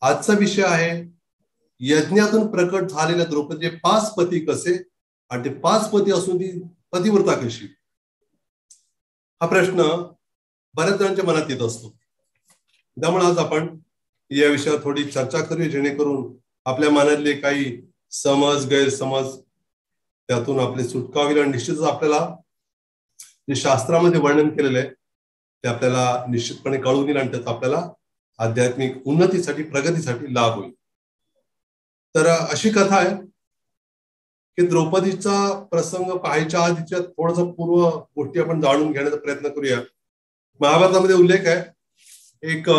आजचा विषय आहे यज्ञातून प्रकट झालेल्या द्रौपदीचे 5 पती कसे आणि ते 5 पती असून ती पतिव्रता कशी. हा प्रश्न बऱ्याच जणांच्या मनात येत असतो. त्यामुळे आज आपण या विषयावर थोडी चर्चा करूया, जेणेकरून आपल्या मनातले काही समज गैरसमज त्यातून आपले सुटका होईल. आणि निश्चितच आपल्याला जे शास्त्रामध्ये वर्णन केलेलं आहे ते आपल्याला निश्चितपणे कळून येईल आणि त्याचा आपल्याला आध्यात्मिक उन्नतीसाठी प्रगतीसाठी लाभ होईल. तर अशी कथा आहे की द्रौपदीचा प्रसंग पाहायच्या आधीच्या थोडस पूर्व गोष्टी आपण जाणून घेण्याचा प्रयत्न करूया. महाभारतामध्ये उल्लेख आहे, एक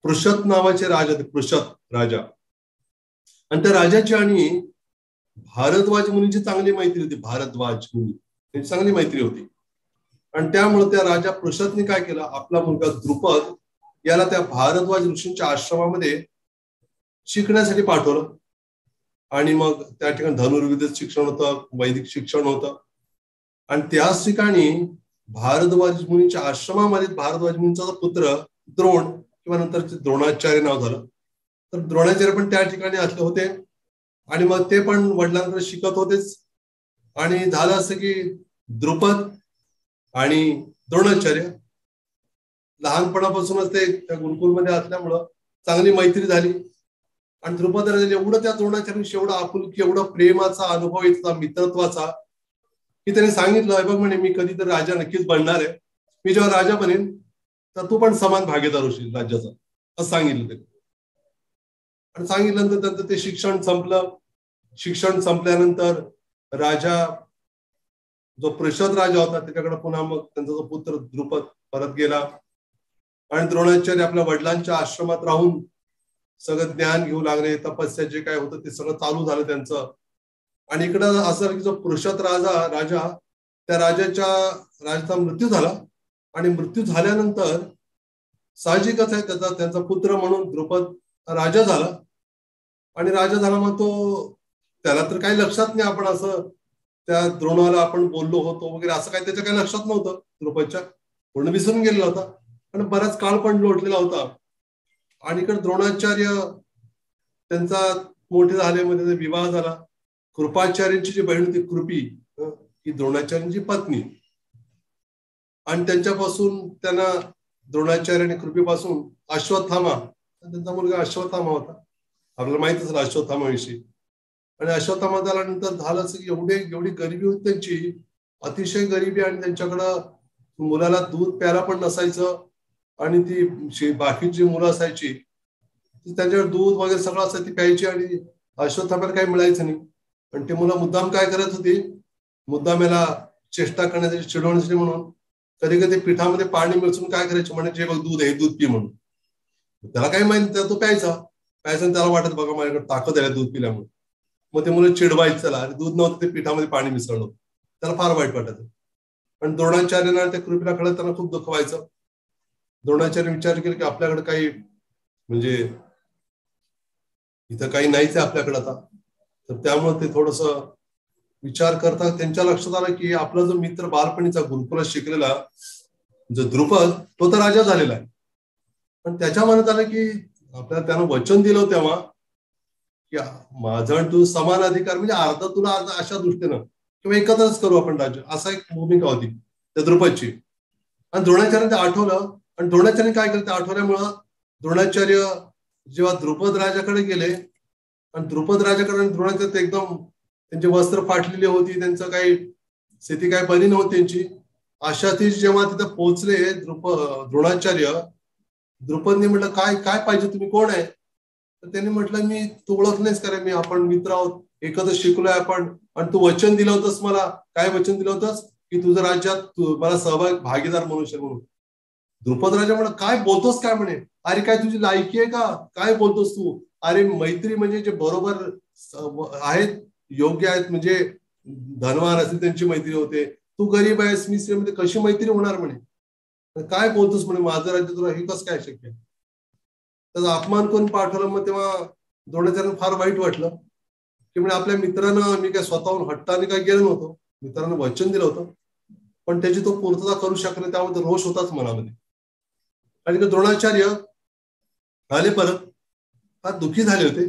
पृषत नावाचे राजा होते, पृषत राजा. आणि त्या राजाची आणि भारद्वाज मुनीची चांगली मैत्री होती. भारद्वाज मुनी त्यांची चांगली मैत्री होती. आणि त्यामुळे त्या राजा पृषतने काय केलं, आपला मुलगा द्रुपद याला त्या भारद्वाज ऋषींच्या आश्रमामध्ये शिकण्यासाठी पाठवलं. आणि मग त्या ठिकाणी धनुर्विद्येचं शिक्षण होतं, वैदिक शिक्षण होतं. आणि त्याच ठिकाणी भारद्वाज मुनीच्या आश्रमामध्ये भारद्वाज मुनीचा पुत्र द्रोण किंवा नंतर द्रोणाचार्य नाव झालं. तर द्रोणाचार्य पण त्या ठिकाणी असले होते आणि मग ते पण वडिलांकडे शिकत होतेच. आणि झालं असं की द्रुपद आणि द्रोणाचार्य लहानपणापासूनच ते त्या गुरुकुलमध्ये असल्यामुळं चांगली मैत्री झाली. आणि द्रुपद राजाला एवढं त्या द्रोणाचार्याविषयी एवढं आपुलकी, एवढं प्रेमाचा अनुभव येतला, मित्रत्वाचा, की त्याने सांगितलं, बघ म्हणे मी कधीतरी राजा नक्कीच बनणार आहे. मी जेव्हा राजा बनेन तर तू पण समान भागीदार होशील राज्याचा, असं सांगितलं त्याने. आणि सांगितल्यानंतर त्यांचं ते शिक्षण संपलं. शिक्षण संपल्यानंतर राजा जो पृषद राजा होता त्याच्याकडे पुन्हा मग त्यांचा जो पुत्र द्रुपद परत गेला. आणि द्रोणाचार्य आपल्या वडिलांच्या आश्रमात राहून सगळं ज्ञान घेऊ लागले. तपस्या जे काय होतं ते सगळं चालू झालं त्यांचं. आणि इकडं असं की जो पृषद राजा त्या राजाचा मृत्यू झाला. आणि मृत्यू झाल्यानंतर साहजिकच आहे त्यांचा पुत्र म्हणून द्रुपद राजा झाला. आणि राजा झाला मग त्याला तर काही लक्षात नाही, आपण असं त्या द्रोणाला आपण बोललो होतो वगैरे, असं काही त्याच्या काही लक्षात नव्हतं. द्रुपदच्या पूर्ण विसरून गेलेला होता. आणि बराच काळ पण लोटलेला होता. आणि इकडे द्रोणाचार्य त्यांचा मोठे झाले, मध्ये विवाह झाला. कृपाचार्यांची जी बहीण होती कृपी, ही द्रोणाचार्यांची पत्नी. आणि त्यांच्यापासून त्यांना द्रोणाचार्य आणि कृपीपासून अश्वत्थामा, त्यांचा मुलगा अश्वत्थामा होता. आपल्याला माहित असेल अश्वत्थामाविषयी. आणि अश्वत्थामा झाल्यानंतर झालं असं की एवढी गरिबी होती त्यांची, अतिशय गरिबी. आणि त्यांच्याकडं मुलाला दूध प्यायला पण नसायचं. आणि ती बाकीची जी मुलं असायची त्यांच्याकडे दूध वगैरे सगळं असं ती प्यायची. आणि अश्वत्थामाला काही मिळायचं नाही. आणि ते मुलं मुद्दाम काय करत होती, मुद्दाम याला चेष्टा करण्यासाठी, चिडवण्यासाठी म्हणून कधी कधी पिठामध्ये पाणी मिसळून काय करायचे, म्हणजे बघ दूध आहे, दूध पी म्हणून. त्याला काही माहिती, तो प्यायचा आणि त्याला वाटत बघा माझ्याकडे ताकद आहे दूध पिल्यामुळे. मग ते मुलं चिडवायचं त्याला, आणि दूध नव्हतं ते पिठामध्ये पाणी मिसळलं. त्याला फार वाईट वाटायचं. आणि द्रोणाचार्यांना त्या कृपीला कळत त्यांना खूप दुःख व्हायचं. द्रोणाचार्य विचार केला की आपल्याकडे काही म्हणजे इथं काही नाहीच आहे आपल्याकडे आता. तर त्यामुळे ते थोडस विचार करता त्यांच्या लक्षात आलं की आपला जो मित्र बालपणीचा गुरुकुलात शिकलेला जो द्रुपद, तो तर राजा झालेला आहे. पण त्याच्या मनात आलं की आपल्याला त्यानं वचन दिलं तेव्हा की माझा आणि तू समान अधिकार, म्हणजे अर्धा तुला अर्धा, अशा दृष्टीनं किंवा एकत्रच करू आपण राज्य, असा एक भूमिका होती त्या द्रुपदची. आणि द्रोणाचार्य ते आठवलं. आणि द्रोणाचार्य काय केलं, त्या आठवल्यामुळं द्रोणाचार्य जेव्हा द्रुपद राजाकडे गेले, आणि द्रुपद राजाकडे आणि द्रोणाचार्य एकदम त्यांचे वस्त्र फाटलेली होती, त्यांचं काही स्थिती काही बरी नव्हती त्यांची. अशा ती जेव्हा तिथं पोहोचले द्रोणाचार्य, द्रुपदने म्हटलं काय काय पाहिजे, तुम्ही कोण आहे. तर त्यांनी म्हटलं मी तू ओळख नाहीस का रे, मी आपण मित्र आहोत, एकत्र शिकलोय आपण. आणि तू वचन दिलं होतंस मला, काय वचन दिलं होतंस की तुझं राज्यात मला भागीदार म्हणून. द्रुपद राजा म्हणा काय बोलतोस काय म्हणे, अरे काय तुझी लायकी आहे का, काय बोलतोस तू. अरे मैत्री म्हणजे जे बरोबर आहेत, योग्य आहेत, म्हणजे धनवान असतील त्यांची मैत्री होते. तू गरीब आहेस, मी श्रीमंत, कशी मैत्री होणार म्हणे. काय बोलतोस म्हणे, माझं राज्य तुला हे कसं काय शक्य. त्याचा अपमान करून पाठवलं. मग तेव्हा द्रोणाचार्यांना फार वाईट वाटलं की म्हणजे आपल्या मित्रांना मी काय स्वतःहून हट्टाने काय गेलो नव्हतो, मित्रांना वचन दिलं होतं, पण त्याची तो पूर्तता करू शकले, त्यामध्ये रोष होताच मनामध्ये. आणि द्रोणाचार्य आले परत. फार दुःखी झाले होते,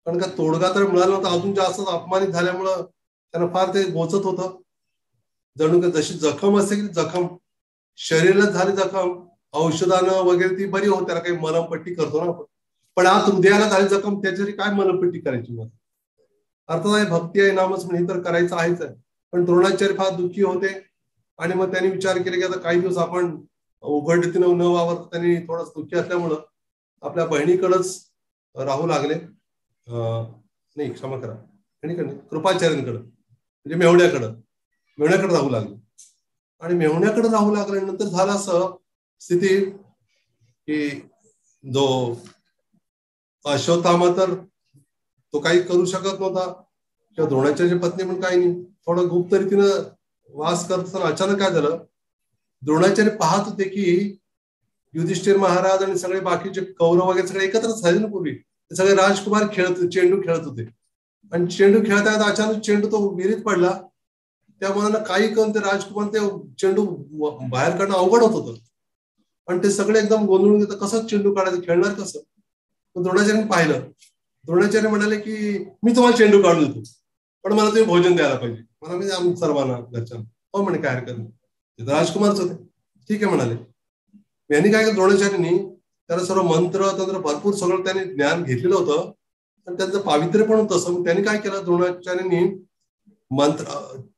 कारण का तोडगा तर मिळाला नव्हता, अजून जास्त अपमानित झाल्यामुळं त्यांना फार ते बोचत होतं. जणू का जशी जखम असते की जखम शरीरात झाली जखम औषधानं वगैरे ती बरी होते, त्याला काही मलमपट्टी करतो ना आपण, पण आत हृदयाला झाली जखम त्याच्यासाठी काय मलमपट्टी करायची मग. अर्थात आहे भक्ती आहे नामस्मरण हे तर करायचं आहेच आहे, पण द्रोणाचार्य फार दुःखी होते आणि मग त्यांनी विचार केले की आता काही दिवस आपण उघडतीनं न वावरता त्यांनी थोडं दुःखी असल्यामुळं आपल्या बहिणीकडेच राहू लागले. नाही क्षमा करा, बहिणीकडे कृपाचार्यांकडे म्हणजे मेवण्याकडे राहू लागले. आणि मेवण्याकडे राहू लागल्यानंतर झालं असं स्थिती की जो अश्वत्थामा तर तो काही करू शकत नव्हता किंवा द्रोणाचार्य पत्नी पण काही नाही, थोडं गुप्त रीतीनं वास करत असताना अचानक काय झालं, द्रोणाचार्य पाहत होते की युधिष्ठिर महाराज आणि सगळे बाकीचे कौरव वगैरे सगळे एकत्रच झाले ना पूर्वी, ते सगळे राजकुमार चेंडू खेळत होते आणि चेंडू खेळता अचानक चेंडू तो विहिरीत पडला. त्यामुळे काही करून ते राजकुमार ते चेंडू बाहेर काढणं अवघड होत होतं आणि ते सगळे एकदम गोंधळून घेतात, कसं चेंडू काढायचं, खेळणार कसं. द्रोणाचार्यांनी पाहिलं, द्रोणाचार्य म्हणाले की मी तुम्हाला चेंडू काढून देतो, पण मला तुम्ही भोजन द्यायला पाहिजे, मला म्हणजे आम्ही सर्वांना घरच्यांना. हो म्हणे काय हरकत नाही, राजकुमारच होते, ठीक आहे म्हणाले. यांनी काय केलं द्रोणाचार्यांनी, त्याला सर्व मंत्र तंत्र भरपूर सगळं त्यांनी ज्ञान घेतलेलं होतं आणि त्यांचं पावित्र्य पण होतं. असं त्यांनी काय केलं, द्रोणाचार्यांनी मंत्र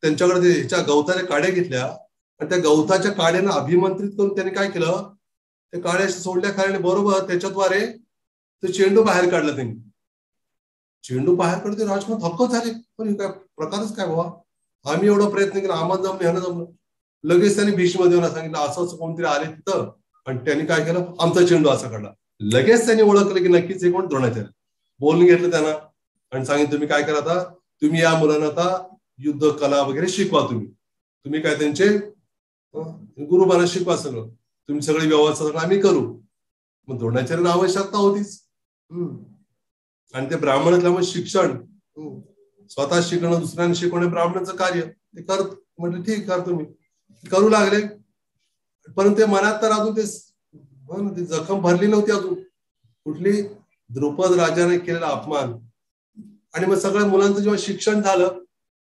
त्यांच्याकडे ह्याच्या गवताच्या काड्या घेतल्या आणि त्या गवताच्या काड्यांना अभिमंत्रित करून त्यांनी काय केलं, ते काड्या सोडल्या खाल्याने बरोबर त्याच्याद्वारे तो चेंडू बाहेर काढला. त्यांनी चेंडू बाहेर काढतो, राजकुमार थक्कच झाले, पण काय प्रकारच काय बाबा, आम्ही एवढा प्रयत्न केला, आम्हाला जमलं ह्यानं जमलं. लगेच त्यांनी भीष्मदेवांना सांगितलं असं असं कोणतरी आले तिथं आणि त्यांनी काय केलं, आमचा चेंडू असा काढला. लगेच त्यांनी ओळखलं की नक्कीच हे कोण द्रोणाचार्य. बोलून घेतलं त्यांना आणि सांगितलं तुम्ही काय करा, आता तुम्ही या मुलांना आता युद्ध कला वगैरे शिकवा, तुम्ही काय त्यांचे गुरुबांना शिकवा, सगळं तुम्ही सगळे व्यवस्था सगळं आम्ही करू. मग द्रोणाचार्यांना आवश्यकता होतीच. आणि ते ब्राह्मण असल्यामुळे शिक्षण स्वतः शिकणं दुसऱ्यांना शिकवणं ब्राह्मणाचं कार्य, ते करत म्हटलं ठीक कर, तुम्ही करू लागले. परंतु ते मनात तर अजून ते जखम भरली नव्हती अजून कुठली, द्रुपद राजाने केलेला अपमान. आणि मग सगळ्या मुलांचं जेव्हा शिक्षण झालं,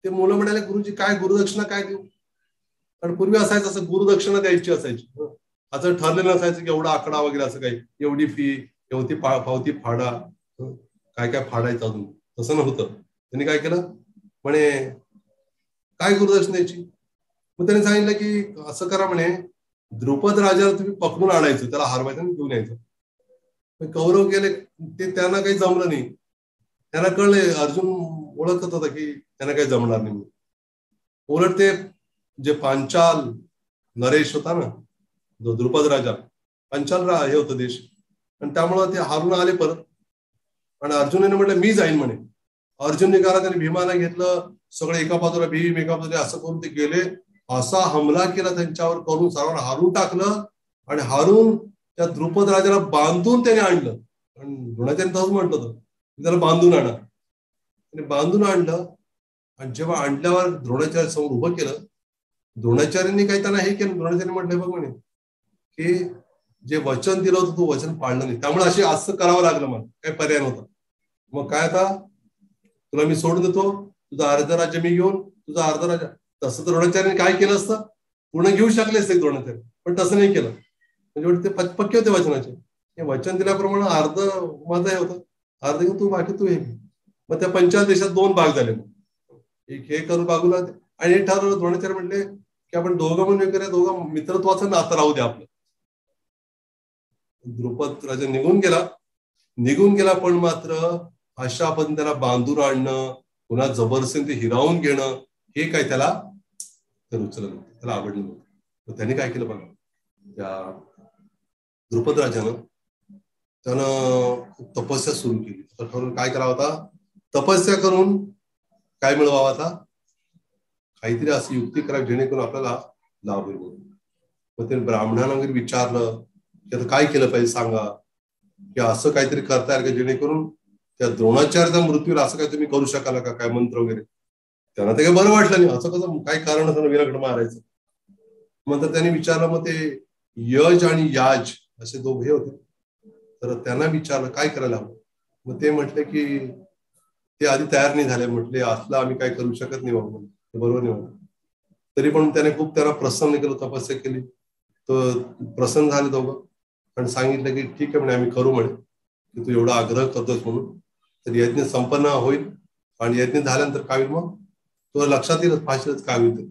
ते मुलं म्हणाले गुरुजी काय गुरुदक्षिणा काय देऊ, कारण पूर्वी असायचं असं गुरुदक्षिणा द्यायची असायची, असं ठरलेलं नसायचं की एवढा आकडा वगैरे असं काही, एवढी फी एवढी पावती फाडा, काय काय फाडायचं अजून तसं नव्हतं. त्यांनी काय केलं म्हणे काय गुरुदक्षिणेची, मग त्यांनी सांगितलं की असं करा म्हणे, द्रुपद राजाला तुम्ही पकडून आणायचं, त्याला हरवायचं आणि घेऊन यायचं. कौरव गेले, ते त्यांना काही जमलं नाही, त्यांना कळले अर्जुन ओळखत होता की त्यांना काही जमणार नाही. उलट ते जे पांचाल नरेश होता ना, जो द्रुपद राजा, पांचाल हे होतं देश, आणि त्यामुळं ते हारून आले परत. आणि अर्जुनाने म्हटलं मी जाईन म्हणे. अर्जुनने करा, त्याने भीमाला घेतलं, सगळे एका बाजूला भीम एका बाजूला असं करून ते गेले, असा हमला केला त्यांच्यावर, करून सर्वांना हारून टाकलं आणि हारून त्या द्रुपद राजाला बांधून त्याने आणलं. आणि द्रोणाचार्य तसंच म्हटलं होतं त्याला बांधून आणा, आणि बांधून आणलं. आणि जेव्हा आणल्यावर द्रोणाचार्य समोर उभं केलं, द्रोणाचार्यांनी काही त्यांना हे केलं, द्रोणाचार्य म्हटलं बघ म्हणे की जे वचन दिलं होतं तो वचन पाळलं नाही, त्यामुळे असे असं करावं लागलं, मला काही पर्याय नव्हता. मग काय, आता तुला मी सोडून देतो, तुझं अर्ध राज्य मी घेऊन तुझा अर्ध राज्य. तसं द्रोणाचार्याने काय केलं असतं, पूर्ण घेऊ शकले असते द्रोणाचार्य, पण तसं नाही केलं. म्हणजे ते पक्के होते वचनाचे, हे वचन दिल्याप्रमाणे अर्ध माझं हे होतं, अर्ध घेऊन तू बाकी तू हे. मग त्या पंचाल देशात 2 भाग झाले, एक हे करून बाजूला, आणि हे ठरवलं द्रोणाचार्य म्हटले की आपण दोघं म्हणून करूया, दोघं मित्रत्वाचं नातं राहू दे आपलं. द्रुपद राजा निघून गेला, पण मात्र अशा पण त्याला बांधून आणणं, पुन्हा जबरदस्तीने ते हिरावून घेणं, हे काय त्याला रुचलं नव्हतं, त्याला आवडलं नव्हतं. त्याने काय केलं बघा, त्या द्रुपद राजानं त्यानं तपस्या सुरू केली. ठरवून काय करावं, आता तपस्या करून काय मिळवावं, आता काहीतरी अशी युक्ती करावी जेणेकरून आपल्याला लाभ होईल. मग ते ब्राह्मणांना वगैरे विचारलं की आता काय केलं पाहिजे सांगा, की असं काहीतरी करता येईल का जेणेकरून त्या द्रोणाचार्याच्या मृत्यूला असं काय तुम्ही करू शकाल का, काय मंत्र वगैरे. त्यांना ते काही बरं वाटलं नाही, असं कसं काय कारण असं विराकडे मारायचं. मग त्यांनी विचारलं, मग ते यज आणि याज असे दोघे होते, तर त्यांना विचारलं काय करायला हवं. मग ते म्हटले की ते आधी तयार नाही झाले. म्हटले असलं आम्ही काय करू शकत नाही बाबा, बरोबर नाही बाबा. तरी पण त्याने खूप त्याला प्रसन्न केलं, तपस्या केली. तो प्रसन्न झाले दोघं आणि सांगितलं की ठीक आहे म्हणे आम्ही करू म्हणे, की तू एवढा आग्रह करतोस म्हणून. तर यज्ञ संपन्न होईल आणि यज्ञ झाल्यानंतर काय होईल मग तो लक्षात येईल फाशीच काय होईल.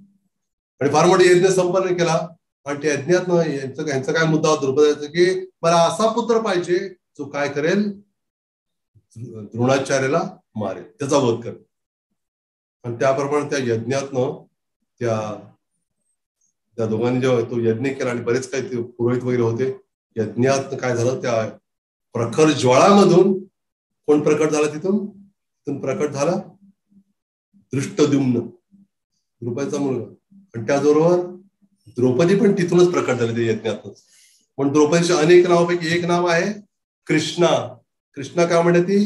आणि फार मोठा यज्ञ संपन्न केला आणि त्या यज्ञात यांचा काय मुद्दा होता द्रुपदाचा की मला असा पुत्र पाहिजे जो काय करेल, द्रोणाचार्याला मारेल, त्याचा वध करेल. आणि त्याप्रमाणे त्या यज्ञातनं त्या दोघांनी जेव्हा तो यज्ञ केला आणि बरेच काही ते पुरोहित वगैरे होते, यज्ञात काय झालं, त्या प्रखर ज्वाळामधून कोण प्रकट झाला, तिथून प्रकट झाला दृष्टद्युम्न, द्रुपदाचा मुलगा. आणि त्याचबरोबर द्रौपदी पण तिथूनच प्रकट झाली त्या यज्ञातच. पण द्रौपदीच्या अनेक नावापैकी एक नाव आहे कृष्णा. कृष्णा काय म्हणते,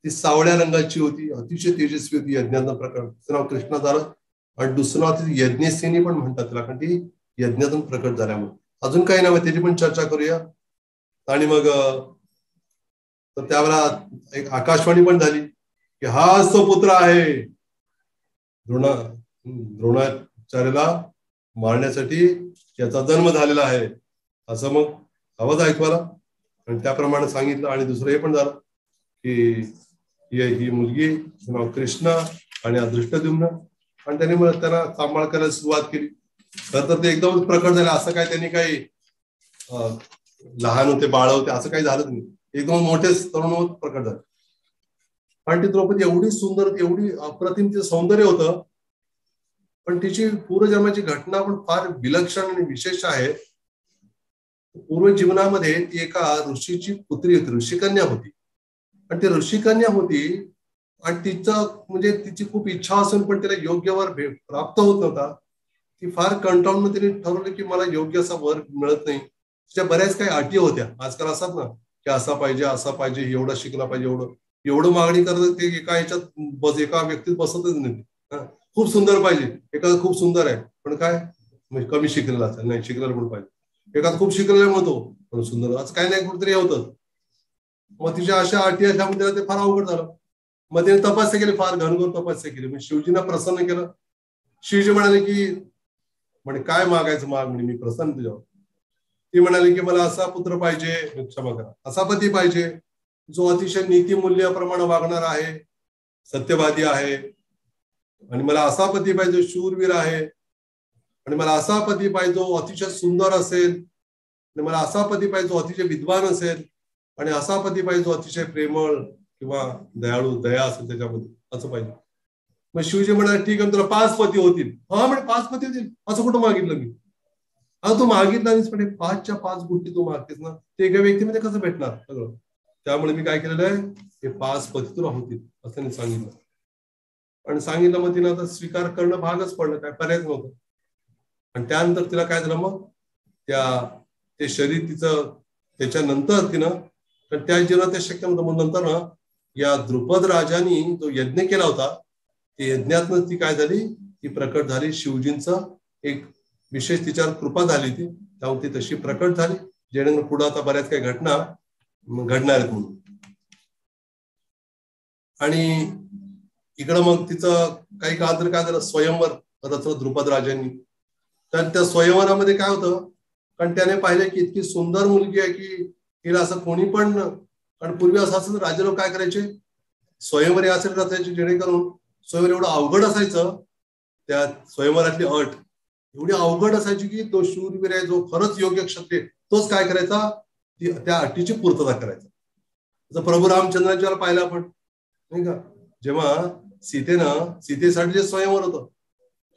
ती सावळ्या रंगाची होती, अतिशय तेजस्वी होती, यज्ञातनं प्रकट, तिचं नाव कृष्णा झालं. आणि दुसरं नाव तिथे यज्ञसेनी पण म्हणतात तिला, कारण ती यज्ञातून प्रकट झाल्यामुळे. अजून काही नाव आहे त्याची पण चर्चा करूया. आणि मग तर त्यावेळेला एक आकाशवाणी पण झाली की हाच तो पुत्र आहे द्रोणाचार्याला मारण्यासाठी याचा जन्म झालेला आहे, असं मग आवाज ऐकवाला. आणि त्याप्रमाणे सांगितलं. आणि दुसरं हे पण झालं की ही मुलगी नाव कृष्णा आणि अदृष्टद्युम्न. आणि त्यांनी मग त्यांना सांभाळ करायला सुरुवात केली. तर ते एकदमच प्रकट झाले, असं काय त्यांनी काही लहान होते, बाळ होते, असं काही झालं नाही, एकदम मोठे तरुण प्रकट झाले. आणि ती द्रौपदी एवढी सुंदर, एवढी अप्रतिम तिचं सौंदर्य होतं. पण तिची पूर्वजन्माची घटना पण फार विलक्षण आणि विशेष आहे. पूर्व जीवनामध्ये ती एका ऋषीची पुत्री होती, ऋषिकन्या होती. आणि ती ऋषिकन्या होती आणि तिचं म्हणजे तिची खूप इच्छा असून पण तिला योग्य वर प्राप्त होत नव्हता. ती फार कंटाळून तिने ठरवलं की मला योग्य असा वर मिळत नाही. तिच्या बऱ्याच काही अटी होत्या. आजकाल असतात ना की असा पाहिजे, एवढं शिकला पाहिजे, एवढं मागणी करत ते एका ह्याच्यात एका व्यक्तीत बसतच नाही. खूप सुंदर पाहिजे, एखादं खूप सुंदर आहे पण काय म्हणजे कमी शिकलेला असेल, नाही शिकलेला पण पाहिजे. एखादं खूप शिकलेला म्हणतो पण सुंदर, असं काही नाही कुठेतरी होतं. मग तिच्या अशा अटी असल्यामुळे ते फार अवघड झालं. मग तिने तपस्या केली, फार घनघोर तपस्या केली. म्हणजे शिवजींना प्रसन्न केलं. शिवजी म्हणाले की म्हणे काय मागायचं माग, म्हणजे मी प्रसन्न तुझ्यावर. ती म्हणाली की मला असा पुत्र पाहिजे, क्षमा करा, असा पती पाहिजे जो अतिशय नीतिमूल्याप्रमाणे वागणार आहे, सत्यवादी आहे. आणि मला असा पती पाहिजे शूरवीर आहे. आणि मला असा पती पाहिजे जो अतिशय सुंदर असेल. आणि मला असा पती पाहिजे जो अतिशय विद्वान असेल. आणि असा पती पाहिजे जो अतिशय प्रेमळ किंवा दयाळू, दया असेल त्याच्यामध्ये, असं पाहिजे. मग शिवजी म्हणाले ठीक आहे, तुला 5 पती होतील. हा म्हणे 5 पती होतील, असं कुठं मागितलं मी. तू मागितलं नाहीस, पण 5च्या 5 गोष्टी तू मागतेस ना, ते एका व्यक्तीमध्ये कसं भेटणार सगळं. त्यामुळे मी काय केलेलं आहे, हे 5 पती तुला होतील असं त्यांनी सांगितलं. आणि सांगितलं मग तिनं आता स्वीकार करणं भागच पडलं, काय पर्यायच नव्हतं. आणि त्यानंतर तिला काय झालं, मग ते शरीर तिचं त्याच्यानंतर तिनं, तर त्या जीवनात ते शक्य नव्हतं. मग नंतर ना या द्रुपद राजानी जो यज्ञ केला होता, ते यज्ञातनं ती काय झाली, ती प्रकट झाली. शिवजींचं एक विशेष तिच्यावर कृपा झाली होती, त्यामुळे ती तशी प्रकट झाली, जेणेकरून पुढे आता बऱ्याच काही घटना घडणार आहेत म्हणून. आणि इकडं मग तिचं काही काळ तर काय झालं, स्वयंवर रचलं द्रुपद राजांनी. तर त्या स्वयंवरामध्ये काय होतं, कारण त्याने पाहिलं की इतकी सुंदर मुलगी आहे की तिला असं कोणी पण, कारण पूर्वी असं असं राजे लोक काय करायचे, स्वयंवर यासाठी रचायचे जेणेकरून स्वयंवर एवढं अवघड असायचं, त्या स्वयंवरातली अट एवढी अवघड असायची की तो शूरवीर आहे, जो खरंच योग्य क्षत्रिय, तोच काय करायचा, त्या अटीची पूर्तता करायचा. जसं प्रभू रामचंद्रांच्या पाहिलं आपण, नाही का, जेव्हा सीतेसाठी जे स्वयंवर होतं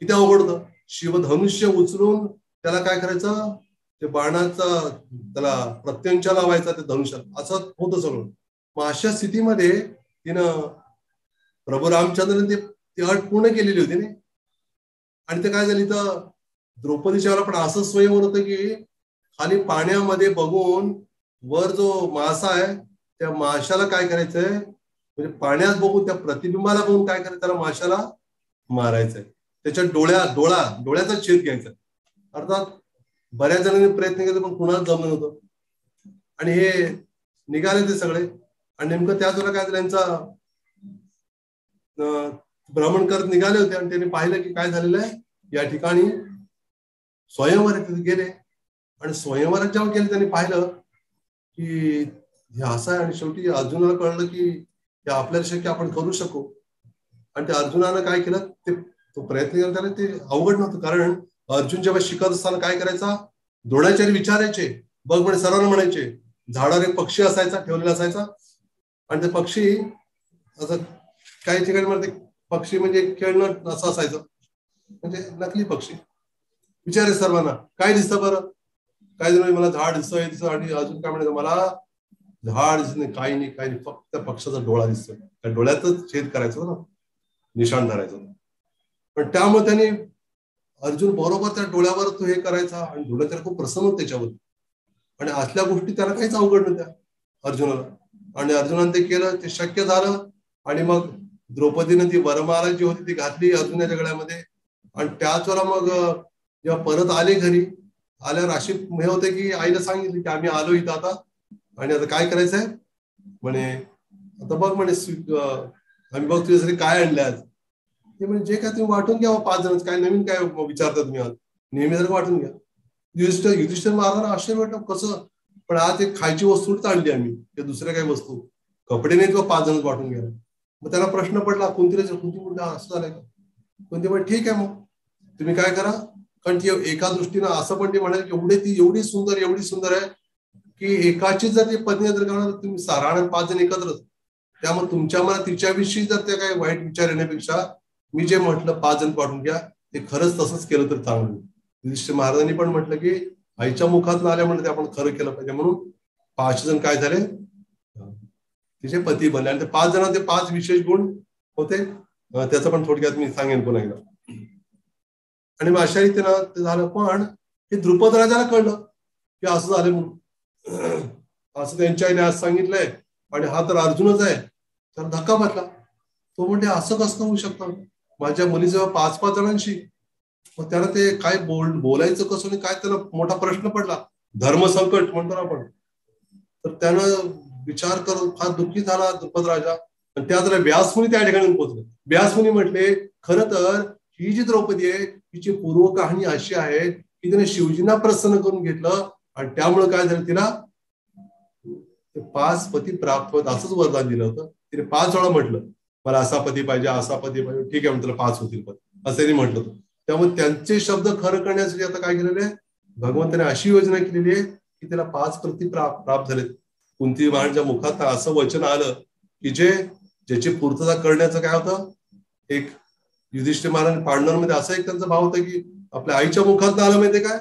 किती अवघड होतं. शिवधनुष्य उचलून त्याला काय करायचं, ते बाणाचा त्याला प्रत्यंचा लावायचा ते धनुष्यात, असं होतं सगळं. मग अशा स्थितीमध्ये तिनं प्रभू रामचंद्रने ती अट पूर्ण केलेली होती ना. आणि ते काय झाली, तर द्रौपदीच्या वेळेला पण असं स्वयंवर होतं की खाली पाण्यामध्ये बघून वर जो मासा आहे त्या माशाला काय करायचंय, म्हणजे पाण्यात बघून त्या प्रतिबिंबाला बघून काय करायचं, त्याला माशाला मारायचंय, त्याच्या डोळ्याचा छेद घ्यायचा. अर्थात बऱ्याच जणांनी प्रयत्न केले पण कुणाला जमलं नव्हतं. आणि हे निघाले ते सगळे. आणि नेमकं त्याच वेळेला काय त्यांचा भ्रमण करत निघाले होते आणि त्यांनी पाहिलं की काय झालेलं आहे, या ठिकाणी स्वयंवरात गेले. आणि स्वयंवरात जेव्हा गेले त्यांनी पाहिलं की हे असं आहे. आणि शेवटी अर्जुनाला कळलं की हे आपल्याला शक्य आपण करू शकू. आणि त्या अर्जुनानं काय केलं, ते तो प्रयत्न केला, त्याला ते अवघड नव्हतं. कारण अर्जुन जेव्हा शिकत असताना काय करायचा, द्रोणाचार्य विचारायचे, बघ म्हणे, सर्वांना म्हणायचे, झाडावर एक पक्षी असायचा, ठेवलेला असायचा. आणि ते पक्षी असं काही ठिकाणी मध्ये पक्षी म्हणजे खेळणं असं असायचं, म्हणजे नकली पक्षी. विचारे सर्वांना, काय दिसतं बरं, काय जण मला झाड दिसतं. आणि अजून काय म्हणायचं, मला झाड दिसत नाही, काही नाही, काही नाही, फक्त पक्षाचा डोळा दिसतोय. त्या डोळ्यातच छेद करायचं ना, निशाण धरायचं. पण त्यामुळे त्यांनी अर्जुन बरोबर त्या डोळ्यावर तो हे करायचा आणि डोळ्यात खूप प्रसन्न होत त्याच्यावर. आणि असल्या गोष्टी त्याला काहीच अवघड नव्हत्या अर्जुनाला. आणि अर्जुनाने ते केलं, ते शक्य झालं. आणि मग द्रौपदीने ती वरमाला जी होती ती घातली अर्जुनाच्या गळ्यामध्ये. आणि त्याच वेळेला मग जेव्हा परत आले घरी, आल्यावर अशी हे होते की आईला सांगितलं की आम्ही आलो इथं आता, आणि आता काय करायचंय म्हणे, आता बघ म्हणे, आम्ही बघ तुझ्यासाठी काय आणलं आज. ते म्हणजे जे काय तुम्ही वाटून घ्या 5 जण, काय नवीन काय विचारता तुम्ही, आज नेहमी जर वाटून घ्या. युधिष्ठिर महाराजांना आश्चर्य वाटलं, कसं, पण आज एक खायची वस्तू आणली आम्ही, ते दुसऱ्या काही वस्तू, कपडे नाही किंवा 5 जण वाटून घ्या. मग त्याला प्रश्न पडला, कोणती मुलगा असं झालंय का. कोणते पण ठीक आहे, मग तुम्ही काय करा. कारण ती एका दृष्टीनं असं पण ते म्हणाल की ती एवढी सुंदर आहे की एकाची जर ती पत्नी जर करणार, तुम्ही राहणार 5 जण एकत्रच. त्यामुळे तुमच्या मनात तिच्याविषयी जर त्या काही वाईट विचार येण्यापेक्षा मी जे म्हटलं 5 जण पाठवून घ्या, ते खरंच तसंच केलं तर चांगलं. युधिष्ठिर महाराजांनी पण म्हटलं की आईच्या मुखात आल्या म्हणलं ते आपण खरं केलं पाहिजे. म्हणून 5 जण काय झाले, तिचे पती बनले. आणि ते 5 जण ते 5 विशेष गुण होते, त्याचं पण थोडक्यात मी सांगेन पुन्हा एकदा. आणि मग अशा रीतीनं ते झालं. पण हे द्रुपद राजाला कळलं की असं झालं म्हणून. असं त्यांच्या आईने आज सांगितलंय आणि हा तर अर्जुनच आहे. तर धक्का बसला. तो म्हणते असं कसं होऊ शकतं, माझ्या मुलीजवळ 5-5 जणांशी. मग त्याला ते काय बोलायचं कसं नाही, काय त्याला मोठा प्रश्न पडला. धर्मसंकट म्हणतो ना आपण. तर त्यानं विचार करून फार दुःखी झाला द्रुपद राजा. आणि त्यात व्यासमुनी त्या ठिकाणी पोहोचले. व्यासमुनी म्हटले, खरं तर ही जी द्रौपदी आहे तिची पूर्व कहाणी अशी आहे की तिने शिवजींना प्रसन्न करून घेतलं आणि त्यामुळे काय झालं, तिला 5 पती प्राप्त होत असंच वरदान दिलं होतं. तिने 5 वेळा म्हटलं, मला असा पती पाहिजे, असा पती पाहिजे. ठीक आहे, तुला 5 होतील पती, असं त्यांनी म्हटलं होतं. त्यामुळे त्यांचे शब्द खरं करण्यासाठी आता काय केलेलं आहे, भगवंताने अशी योजना केलेली आहे की त्याला 5 पती प्राप्त झालेत. कुंती महाराजांच्या मुखात असं वचन आलं की ज्याची पूर्तता करण्याचं काय होतं. एक युधिष्ठिर महाराज पांडवांमध्ये असा एक त्यांचा भाव होता की आपल्या आईच्या मुखात आलं माहितीये काय,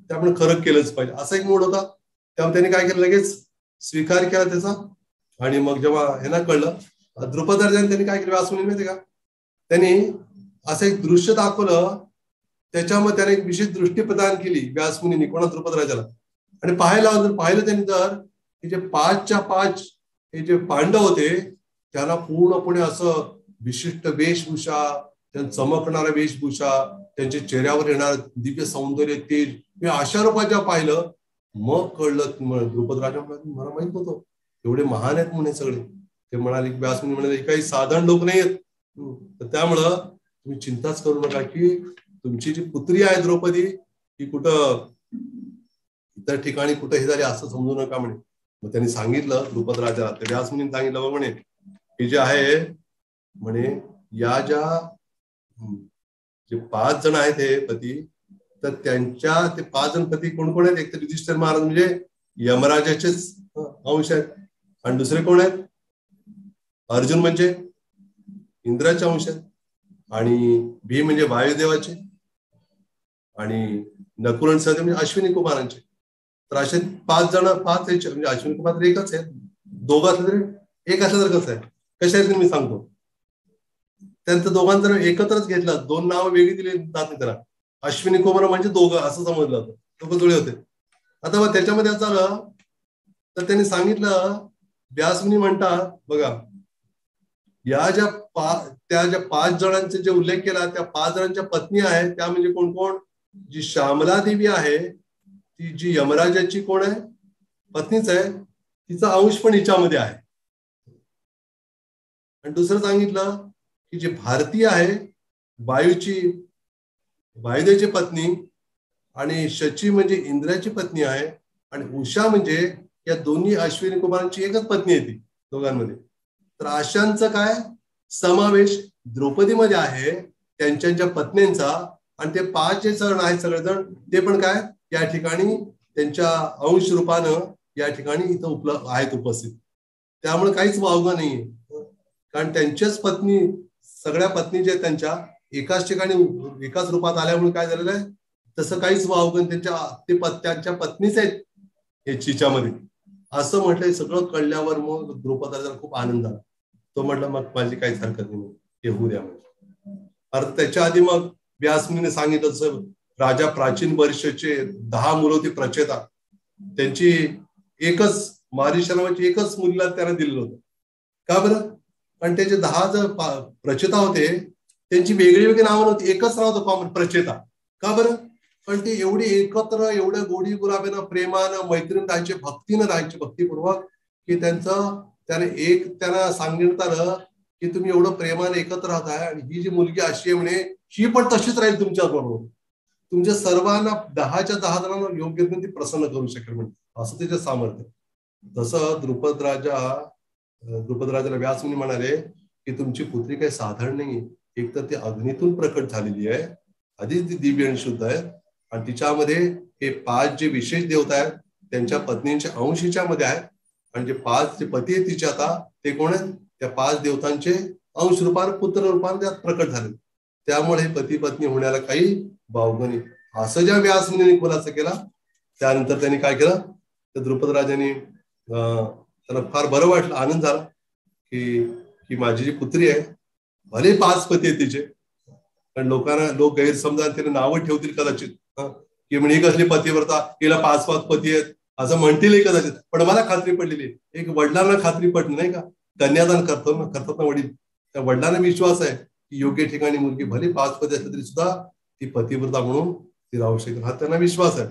त्यामुळे खरं केलंच पाहिजे, असा एक मूड होता. त्यामुळे त्यांनी काय केलं, लगेच स्वीकार केला त्याचा. आणि मग जेव्हा ह्यांना कळलं, द्रुपद राजाने त्यांनी काय केलं, व्यासमुनी माहितीये का, त्यांनी असं एक दृश्य दाखवलं. त्याच्यामध्ये त्याने एक विशेष दृष्टी प्रदान केली व्यासमुनींनी, कोणा, द्रुपद राजाला. आणि पाहिलं त्यांनी तर की जे 5च्या 5 हे जे पांडव होते त्याला पूर्णपणे असं विशिष्ट वेशभूषा, चमकणारा वेशभूषा, त्यांच्या चेहऱ्यावर येणार दिव्य सौंदर्य, तेज, मी अशा रूपाच्या पाहिलं. मग कळलं, द्रुपद राजा मला माहित नव्हतं एवढे महान आहेत म्हणे सगळे. ते म्हणाले, व्यासमुनी म्हणाले, काही साधारण लोक नाही आहेत. तर त्यामुळं तुम्ही चिंताच करू नका की तुमची जी पुत्री आहे द्रौपदी ही कुठं इतर ठिकाणी कुठं हे झाली असं समजू नका म्हणे. मग त्यांनी सांगितलं द्रुपद राजाला, ते व्यासमुनीने सांगितलं म्हणे, हे जे आहे म्हणे, या जे 5 जण आहेत हे पती, तर त्यांच्या ते 5 जण पती कोण कोण आहेत. एक तर युधिष्ठिर महाराज म्हणजे यमराजाचेच अंश आहेत. आणि दुसरे कोण आहेत, अर्जुन म्हणजे इंद्राचे अंश आहेत. आणि भीम म्हणजे वायुदेवाचे. आणि नकुल आणि सहदेव म्हणजे अश्विनी कुमारांचे. तर असे 5 जण, 5 याचे म्हणजे अश्विनी कुमार एकच आहेत. दोघं असलं तरी एक असलं तर कसं आहे, कशा आहेत मी सांगतो. त्यांचं दोघांचं एकत्रच घेतलं, 2 नावं वेगळी दिली जात नाही त्याला. अश्विनी कुमार म्हणजे दोघं असं समजलं होतं, दोघं जुळे होते. आता मग त्याच्यामध्ये असं झालं, तर त्यांनी सांगितलं, व्यासमुनी म्हणतात बघा, या ज्या 5 जणांचे जे उल्लेख केला, त्या 5 जणांच्या पत्नी आहेत, त्या म्हणजे कोण कोण, जी श्यामला देवी आहे ती जी यमराजाची कोण आहे, पत्नीच आहे. तिचा अंश पण हिच्यामध्ये आहे. आणि दुसरं सांगितलं की जे भारतीय आहे, वायुदेवची पत्नी, आणि शची म्हणजे इंद्राची पत्नी आहे, आणि उषा म्हणजे या दोन्ही अश्विनी कुमारांची एकच पत्नी आहे ती दोघांमध्ये. तर अशांचं काय समावेश द्रौपदीमध्ये आहे, त्यांच्या पत्नींचा. आणि ते 5 जे जण आहेत सगळेजण, ते पण काय या ठिकाणी त्यांच्या अंश रूपानं या ठिकाणी इथं आहेत उपस्थित. त्यामुळे काहीच वावगं नाहीये, कारण त्यांच्याच पत्नी, सगळ्या पत्नी जे त्यांच्या एकाच ठिकाणी एकाच रूपात आल्यामुळे काय झालेलं आहे, तसं काहीच वावगं त्यांच्या पत्नीच आहेत हे चिच्यामध्ये, असं म्हटलंय. सगळं कळल्यावर मग द्रौपदाला खूप आनंद झाला. तो म्हटलं मग माझी काहीच हरकत नाही, हे होऊ द्या म्हणजे. अर्थात त्याच्या आधी मग व्यासमुनीने सांगितलं तसं राजा प्राचीन वर्षाचे 10 मुलं होती प्रचेता, त्यांची एकच मारिशनाची एकच मुलीला त्याने दिलेलं होतं. का बरं? कारण त्याचे 10 जर प्रचेता होते, त्यांची वेगळी वेगळी नावं नव्हती, एकच नाव होतं कॉमन, प्रचेता. का बरं? पण ते एवढे एकत्र, एवढ्या गोडी गुलाबीनं, प्रेमानं, मैत्रीण राहायचे, भक्तीनं राहायचे, भक्तीपूर्वक, की त्यांना सांगण्यात आलं की तुम्ही एवढं प्रेमाने एकत्र राहताय, आणि ही जी मुलगी अशी आहे म्हणे, ही पण तशीच राहील तुमच्या बरोबर, तुमच्या सर्वांना 10च्या 10 जणांना योग्य ती प्रसन्न करू शकेल म्हणजे, असं त्याचं सामर्थ्य. तसं द्रुपद राजाला व्यासमुनी म्हणाले की तुमची पुत्री काही साधारण नाही, एक तर ती अग्नीतून प्रकट झालेली आहे, आधीच ती दिव्य आणि शुद्ध आहे, आणि तिच्यामध्ये हे 5 जे विशेष देवता आहेत त्यांच्या पत्नींच्या अंश हिच्यामध्ये आहेत, आणि जे 5 जे पती आहेत तिचे आता, ते कोण आहेत? त्या 5 देवतांचे अंश रूपाने, पुत्र रूपाने त्यात प्रकट झाले. त्यामुळे हे पती पत्नी होण्याला काही वावगं नाही, असं ज्या व्यासमुनीने खुलासा केला. त्यानंतर त्यांनी काय केलं, तर द्रुपद राजाने त्याला फार बरं वाटलं, आनंद झाला की माझी जी पुत्री आहे, भले 5 पती आहेत तिचे, पण लोक गैरसमजा तिला नावं ठेवतील कदाचित, की म्हणजे कसली पतिव्रता, तिला 5 पती आहेत असं म्हणतील कदाचित. पण मला खात्री पडलेली, एक वडिलांना खात्री पडली नाही का, कन्यादान करतात ना वडील, त्या वडिलांना विश्वास आहे की योग्य ठिकाणी मुलगी भले 5 पती असली तरी सुद्धा ती पतिव्रता म्हणून ती राहू शकेल, हा त्यांना विश्वास आहे.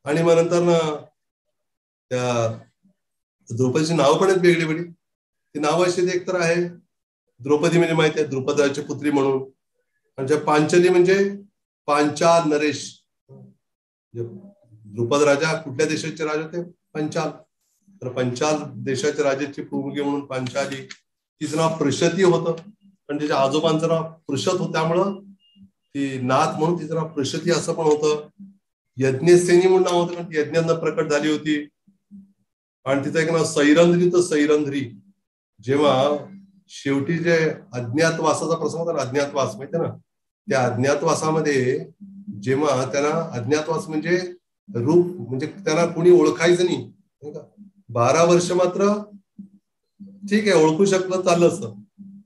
आणि मग नंतर ना त्या द्रौपदीची नावं पण आहेत वेगळी वेगळी. ती नावं अशी एक तर आहे, द्रौपदी म्हणजे माहिती आहे, द्रुपदाची पुत्री म्हणून. म्हणजे पांचाली म्हणजे पांचाल नरेश. द्रुपद राजा कुठल्या देशाचे राजे होते? पंचाल. तर पंचाल देशाच्या राजाची मुलगी म्हणून पांचाली. तिचं नाव प्रशती होतं, पण तिच्या आजोबांचं नाव पृषत होतं, त्यामुळं ती नाथ म्हणून तिचं नाव प्रशती असं पण होतं. यज्ञसेनी म्हणून नाव होतं, कारण ती यज्ञांना प्रकट झाली होती. आणि तिचं एक नाव सैरंध्री. तर सैरंध्री जेव्हा शेवटी जे अज्ञातवासाचा प्रसंग होता ना, अज्ञातवास माहिती ना, त्या अज्ञातवासामध्ये जेव्हा त्यांना, अज्ञातवास म्हणजे रूप, म्हणजे त्यांना कोणी ओळखायचं नाही, 12 वर्ष मात्र ठीक आहे, ओळखू शकलं चाललं असतं,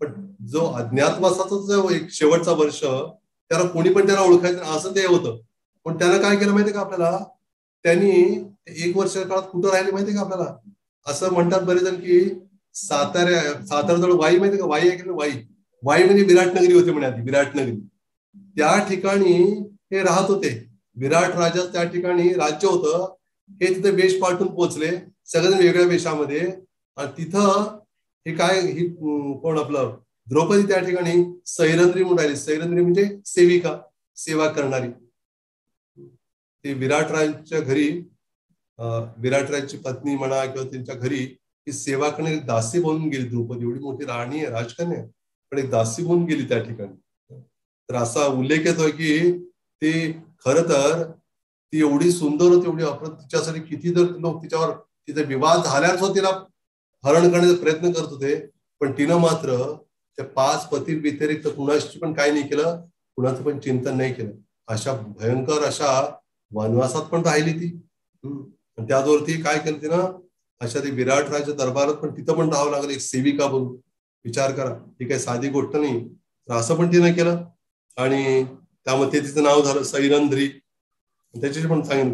पण जो अज्ञातवासाचा जो एक शेवटचा वर्ष, त्याला कोणी पण त्याला ओळखायचं असं ते होतं. पण त्यानं काय केलं माहितीये का आपल्याला, त्यांनी 1 वर्ष काळात कुठं राहिले माहितीये का आपल्याला? असं म्हणतात बरेच जण की साताऱ्याजवळ वाई माहितीये का? वाई आहे की वाई म्हणजे विराटनगरी होती म्हणे आधी, विराटनगरी. त्या ठिकाणी हे राहत होते. विराट राजा त्या ठिकाणी राज्य होतं. हे तिथे वेश पाठवून पोहोचले, सगळेजण वेगळ्या वेशामध्ये. आणि तिथं हे काय, ही कोण आपलं द्रौपदी त्या ठिकाणी सैरंध्री म्हणून राहिली. सैरंध्री म्हणजे सेविका, सेवा करणारी. ती विराटराजांच्या घरी, विराटराजांची पत्नी म्हणा किंवा त्यांच्या घरी ही सेवा करणारी दासी बनून गेली द्रौपदी. एवढी मोठी राणी आहे, राजकन्या, पण एक दासी बनून गेली त्या ठिकाणी. तर असा उल्लेख येतोय की ती खर तर ती एवढी सुंदर होती, एवढी तिच्यासाठी किती जर लोक तिच्यावर, तिचा विवाह झाल्याच तिला हरण करण्याचा प्रयत्न करत होते, पण तिनं मात्र त्या 5 पती व्यतिरिक्त कुणाशी पण काही नाही केलं, कुणाचं पण चिंतन नाही केलं. अशा भयंकर अशा वनवासात पण राहिली ती. त्याचवरती काय केलं तिनं, अशा ती विराट राजाच्या दरबारात पण तिथं पण राहावं लागलं एक सेविका बनून. विचार करा, ही काही साधी गोष्ट नाही. तर असं पण तिनं केलं, आणि त्यामध्ये तिचं नाव झालं सैरंध्री. त्याच्याशी पण सांगेन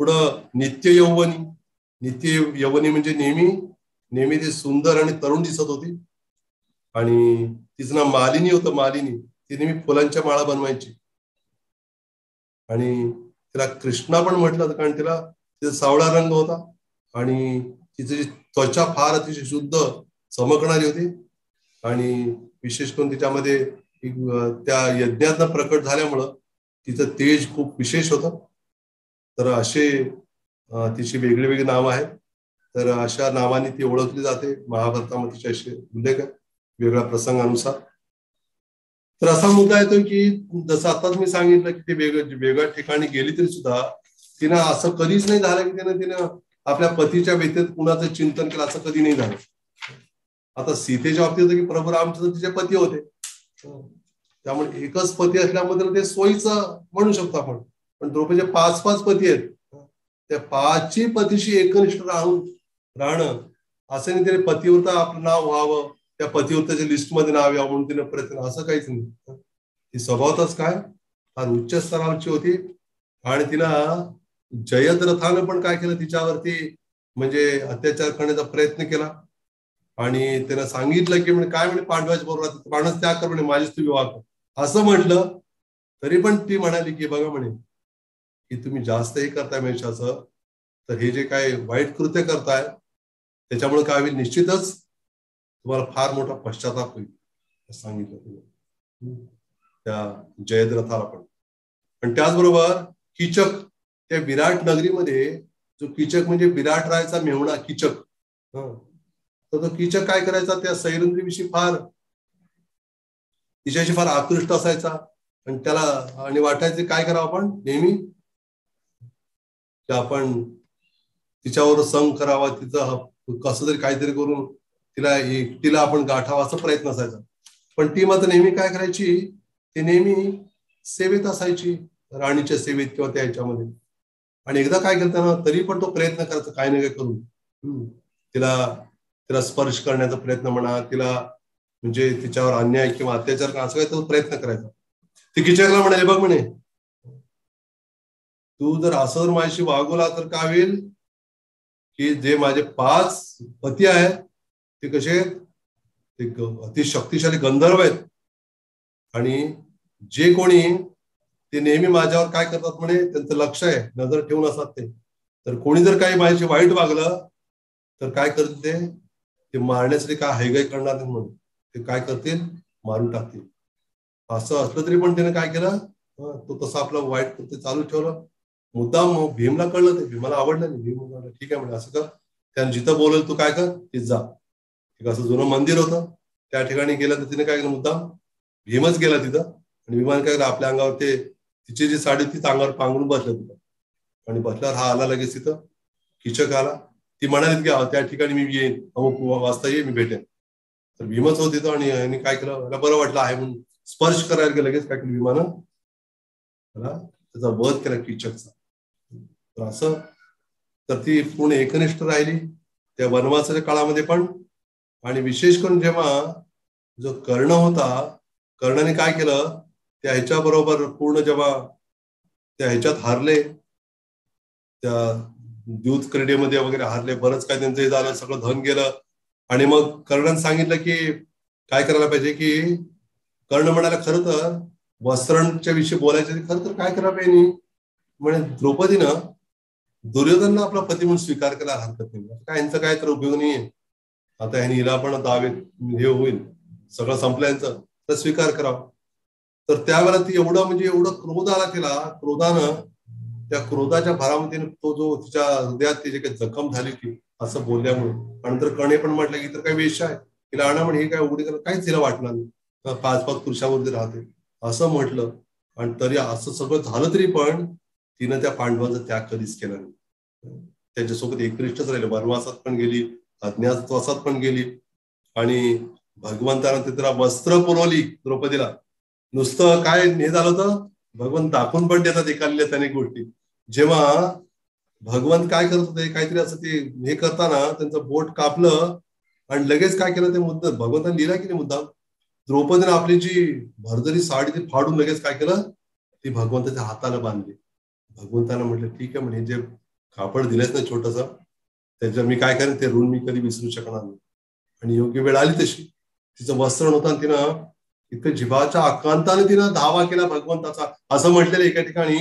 पुढं नित्य यौवनी. नित्य यौवनी म्हणजे नेहमी ती सुंदर आणि तरुण दिसत होती. आणि तिचं नाव मालिनी होतं, मालिनी. ती नेहमी फुलांच्या माळा बनवायची. आणि तिला कृष्णा पण म्हटलं, कारण तिचा सावळा रंग होता, आणि तिची त्वचा फार अतिशय शुद्ध चमकणारी होती आणि विशेष करून तिच्यामध्ये त्या यज्ञातनं प्रकट झाल्यामुळं तिचं तेज खूप विशेष होतं. तर असे तिची वेगळी वेगळी नावं आहेत. तर अशा नावाने ती ओळखली जाते. महाभारतामध्ये तिचे असे उल्लेख आहे वेगळ्या प्रसंगानुसार. तर असा मुद्दा येतो की जसं आताच मी सांगितलं की ते वेगळ्या ठिकाणी गेली तरी सुद्धा तिनं असं कधीच नाही झालं की तिनं आपल्या पतीच्या व्यतीत कुणाचं चिंतन केलं, असं कधी नाही झालं. आता सीतेच्या बाबतीत होतं की प्रभू रामचंद्र तिचे पती होते, त्यामुळे एकच पती असल्यामुळे ते सोयीचं म्हणू शकतो आपण. पण द्रौपदीचे 5 पती आहेत. त्या 5 पतीशी एकनिष्ठ राहणं असं नाही तिने पतिव्रता आपलं नाव व्हावं, त्या पतिव्रताच्या लिस्टमध्ये नाव यावं म्हणून तिने प्रयत्न, असं काहीच नाही. ती स्वभावतच काय फार उच्च स्तरावरची होती. आणि तिला जयद्रथानं पण काय केलं, तिच्यावरती म्हणजे अत्याचार करण्याचा प्रयत्न केला. आणि त्याला सांगितलं की म्हणजे काय म्हणजे पांडवाच्या बरोबर पांडवाचा त्याग कर, म्हणे माझीच तू विवाह कर, असं म्हटलं. तरी पण ती म्हणाली की बघा म्हणे की तुम्ही जास्त हे करताय मेषाचं, तर हे जे काय वाईट कृत्य करताय त्याच्यामुळे काय होईल, निश्चितच तुम्हाला फार मोठा पश्चाताप होईल, सांगितलं तिने त्या जयद्रथाला पण. पण त्याचबरोबर कीचक, त्या विराट नगरीमध्ये जो कीचक म्हणजे विराट रायचा मेहुणा कीचक, तर तो कीचक काय करायचा, त्या सैरंद्रीविषयी फार तिच्याशी फार आकृष्ट असायचा. आणि त्याला आणि वाटायचे काय करावं आपण नेहमी, की आपण तिच्यावर संग करावा, तिचं कसं तरी काहीतरी करून तिला एकटीला आपण गाठावा असा प्रयत्न असायचा. पण ती मात्र नेहमी काय करायची, ती नेहमी सेवेत असायची, राणीच्या सेवेत किंवा त्या ह्याच्यामध्ये. आणि एकदा काय करताना तरी पण तो प्रयत्न करायचा काय नाही काय करून तिला स्पर्श करण्याचा प्रयत्न म्हणा, तिला म्हणजे तिच्यावर अन्याय किंवा अत्याचार करा असं काही तो प्रयत्न करायचा. ती कीचकला म्हणाले बघ म्हणे, तू जर असं माझ्याशी वागवला तर काय होईल की जे माझे 5 पती आहेत ते कसे ते अति शक्तिशाली गंधर्व आहेत, आणि जे कोणी ते नेहमी माझ्यावर काय करतात म्हणे, त्यांचं लक्ष आहे, नजर ठेवून असतात ते. तर कोणी जर काही माझ्याशी वाईट वागलं तर काय करते ते मारण्यासाठी काय हैगाई करणार नाही, म्हणून ते काय करतील, मारून टाकतील. असं असलं तरी पण त्याने काय केलं, तो तसं आपलं वाईट ते चालू ठेवलं. मुद्दाम भीमला कळलं, ते भीमाला आवडलं नाही. भीम म्हणाला ठीक आहे म्हणजे असं कर, त्यानं जिथं बोलेल तू काय कर तिथ जा. एक असं जुनं मंदिर होतं, त्या ठिकाणी गेलं तर तिने काय केलं, मुद्दाम भीमच गेला तिथं. आणि भीमाने काय केलं, आपल्या अंगावर ते तिची जी साडी ती अंगावर पांघरून बसलं तिथं. आणि बसल्यावर हा आला लगेच तिथं, कीचक आला. ती म्हणाली की त्या ठिकाणी मी येईन, अमुक वाजता ये, मी भेटेन. तर भीमच होत तिथं. आणि यांनी काय केलं, बरं वाटलं आहे म्हणून स्पर्श करायला गेलं, लगेच काय केलं भीमानं, त्याला त्याचा वध केला कीचकचा. तर असं तर ती पूर्ण एकनिष्ठ राहिली त्या वनवासाच्या काळामध्ये पण. आणि विशेष करून जेव्हा जो कर्ण होता, कर्णाने काय केलं, त्या ह्याच्या बरोबर पूर्ण जेव्हा त्या ह्याच्यात हारले, त्या द्यूत क्रीडेमध्ये वगैरे हारले, बरंच काय त्यांचं हे झालं, सगळं धन गेलं. आणि मग कर्णाने सांगितलं की काय करायला पाहिजे, की कर्ण म्हणाला खरं तर वस्त्रांच्या विषयी बोलायचं, खरं तर काय करायला पाहिजे म्हणे, द्रौपदीनं दुर्योधनला आपला पती म्हणून स्वीकार करायला हरकत नाही, काय यांचं काय तर उपयोग नाहीये. आता ह्यानी हिला पण दावे हे होईल, सगळं संपलं यांचं, तर स्वीकार करावं. तर त्यावेळेला ती एवढं क्रोध आला तिला, क्रोधानं त्या क्रोधाच्या भरामध्ये तो जो तिच्या हृदयात तिची काही जखम झाली ती असं बोलल्यामुळे. नंतर कर्णे पण म्हटलं की तर काही वेश आहे, तिला आणा म्हणे, हे काय उघडी कर, काहीच तिला वाटणार नाही, 5 पुरुषावरती राहते असं म्हटलं. आणि तरी असं सगळं झालं तरी पण तिनं त्या पांडवांचा त्याग कधीच केला नाही, त्यांच्यासोबत एकनिष्ठच राहिले. वनवासात पण गेली, अज्ञातवासात पण गेली. आणि भगवंतानं तिला वस्त्र पुरवली द्रौपदीला. नुसतं काय हे झालं होतं, भगवंत दाखवून पण देतात एकाल्या त्याने गोष्टी. जेव्हा भगवंत काय करत होते, काहीतरी असं ते हे करताना त्यांचं बोट कापलं आणि लगेच काय केलं, ते मुद्दा भगवंताने लिहिला की नाही मुद्दाम, द्रौपदीने आपली जी भरदरी साडी ती फाडून लगेच काय केलं, ती भगवंताच्या हाताला बांधली. भगवंतानं म्हटलं ठीक आहे म्हणे, जे कापड दिलेच ना छोटस, त्याचं मी काय करेन, ते ऋण मी कधी विसरू शकणार नाही. आणि योग्य वेळ आली तशी, तिचं वस्त्र नव्हतं, तिनं इतकं जिभाच्या आकांताने तिनं धावा केला भगवंताचा. असं म्हटलेलं एका ठिकाणी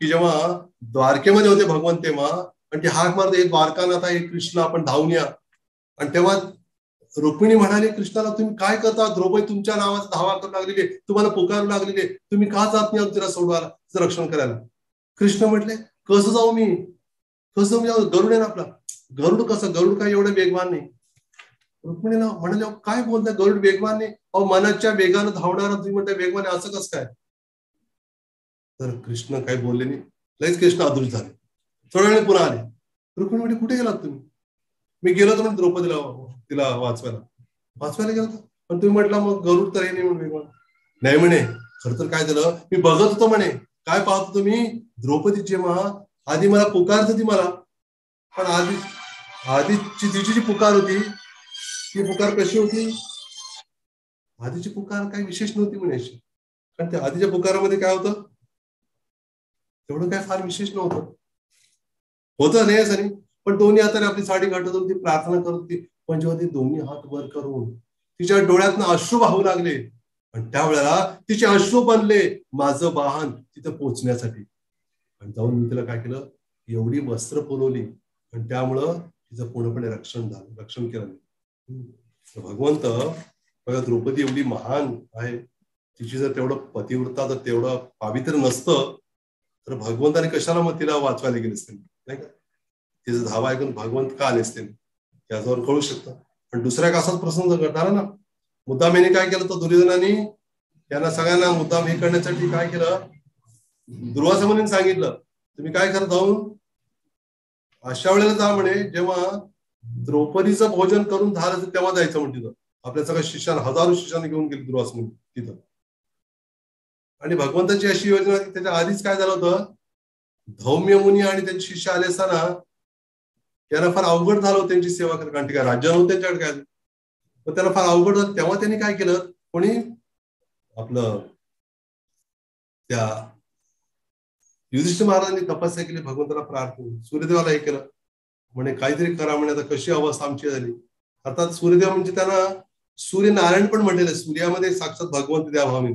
की जेव्हा द्वारकेमध्ये होते भगवंत, तेव्हा आणि ती हाक मारते, द्वारकानाथ आहे कृष्ण, आपण धावून या. आणि तेव्हा रुक्मिणी म्हणाली कृष्णाला, तुम्ही काय करता? द्रौपदी तुमच्या नावाचा धावा करू लागलेली, तुम्हाला पुकारू लागलेली, तुम्ही का जात नाही तिला सोडवायला, तिचं रक्षण करायला? कृष्ण म्हटले, कसं जाऊ मी, कसं जाऊ? गरुड आहे ना आपला. गरुड कसं? गरुड काय एवढं वेगवान नाही. रुक्मिणीला म्हणाले, काय बोलताय, गरुड वेगवान नाही? अहो मनाच्या वेगानं धावणारा तुम्ही म्हणता वेगवान आहे, असं कसं काय? तर कृष्ण काही बोलले नाही. लगेच कृष्ण अदृश्य झाले. थोड्या वेळ पुन्हा आले. रुक्मिणी म्हणे, कुठे गेलात तुम्ही? मी गेलो तर म्हणजे द्रौपदीला तिला वाचवायला गेलो, पण तुम्ही म्हटलं मग गरुड तर हे नाही म्हणून वेगवान. नाही म्हणे, खर तर काय झालं, मी बघत होतो म्हणे. काय पाहत होतो मी? द्रौपदी जेव्हा आधी मला पुकारत होती मला, पण आधीची तिची जी पुकार होती ती पुकार कशी होती? आधीची पुकार काही विशेष नव्हती म्हणायची. कारण त्या आधीच्या पुकारामध्ये काय होतं, तेवढं काय फार विशेष नव्हतं. होतं नाही असं नाही, पण दोन्ही हाताने आपली साडी घाटून ती प्रार्थना करत होती. पण जेव्हा ती दोन्ही हात वर करून तिच्या डोळ्यातनं अश्रू वाहू लागले, आणि त्यावेळेला तिचे अश्रू बनले माझं वाहन तिथं पोहोचण्यासाठी. आणि जाऊन मी तिला काय केलं, एवढी वस्त्र पुरवली, आणि त्यामुळं तिचं पूर्णपणे रक्षण केलं. भगवंत बघा, द्रौपदी एवढी महान आहे, तिची जर तेवढं पतिव्रता जर तेवढं पावित्र नसतं तर भगवंताने कशाला मग तिला वाचवायला गेले असते, नाही का? तिचं धावा ऐकून भगवंत का आले असते याच्यावर कळू शकतं. पण दुसऱ्या एक असाच प्रसंग घडणार ना, मुद्दाम याने काय केलं, तर दुर्योधनाने त्यांना सगळ्यांना मुद्दाम हे करण्यासाठी काय केलं, दुर्वासा मुनीने सांगितलं, तुम्ही काय करा, जाऊन अशा वेळेला जा म्हणे, जेव्हा द्रौपदीचं भोजन करून झालं तेव्हा जायचं म्हणते. तिथं आपल्या सगळ्या शिष्याला, हजारो शिष्याने घेऊन गेले दुर्वासा मुनी तिथं. आणि भगवंताची अशी योजना की त्याच्या आधीच काय झालं होतं, धौम्य मुनी आणि त्यांचे शिष्य आले असताना त्यांना फार अवघड झालं त्यांची सेवा करणं, कारण काय राज्य नव्हतं त्यांच्याकडे काय, पण त्यांना फार अवघड झालं. तेव्हा त्यांनी काय केलं, कोणी आपलं त्या युधिष्ठिर महाराजांनी तपस्या केली, भगवंताला प्रार्थना, सूर्यदेवाला हे केलं, म्हणे काहीतरी करा म्हणे, आता कशी अवस्था आमची झाली. अर्थात सूर्यदेव म्हणजे त्यांना सूर्यनारायण पण म्हटलेलं, सूर्यामध्ये साक्षात भगवंत द्या भावी.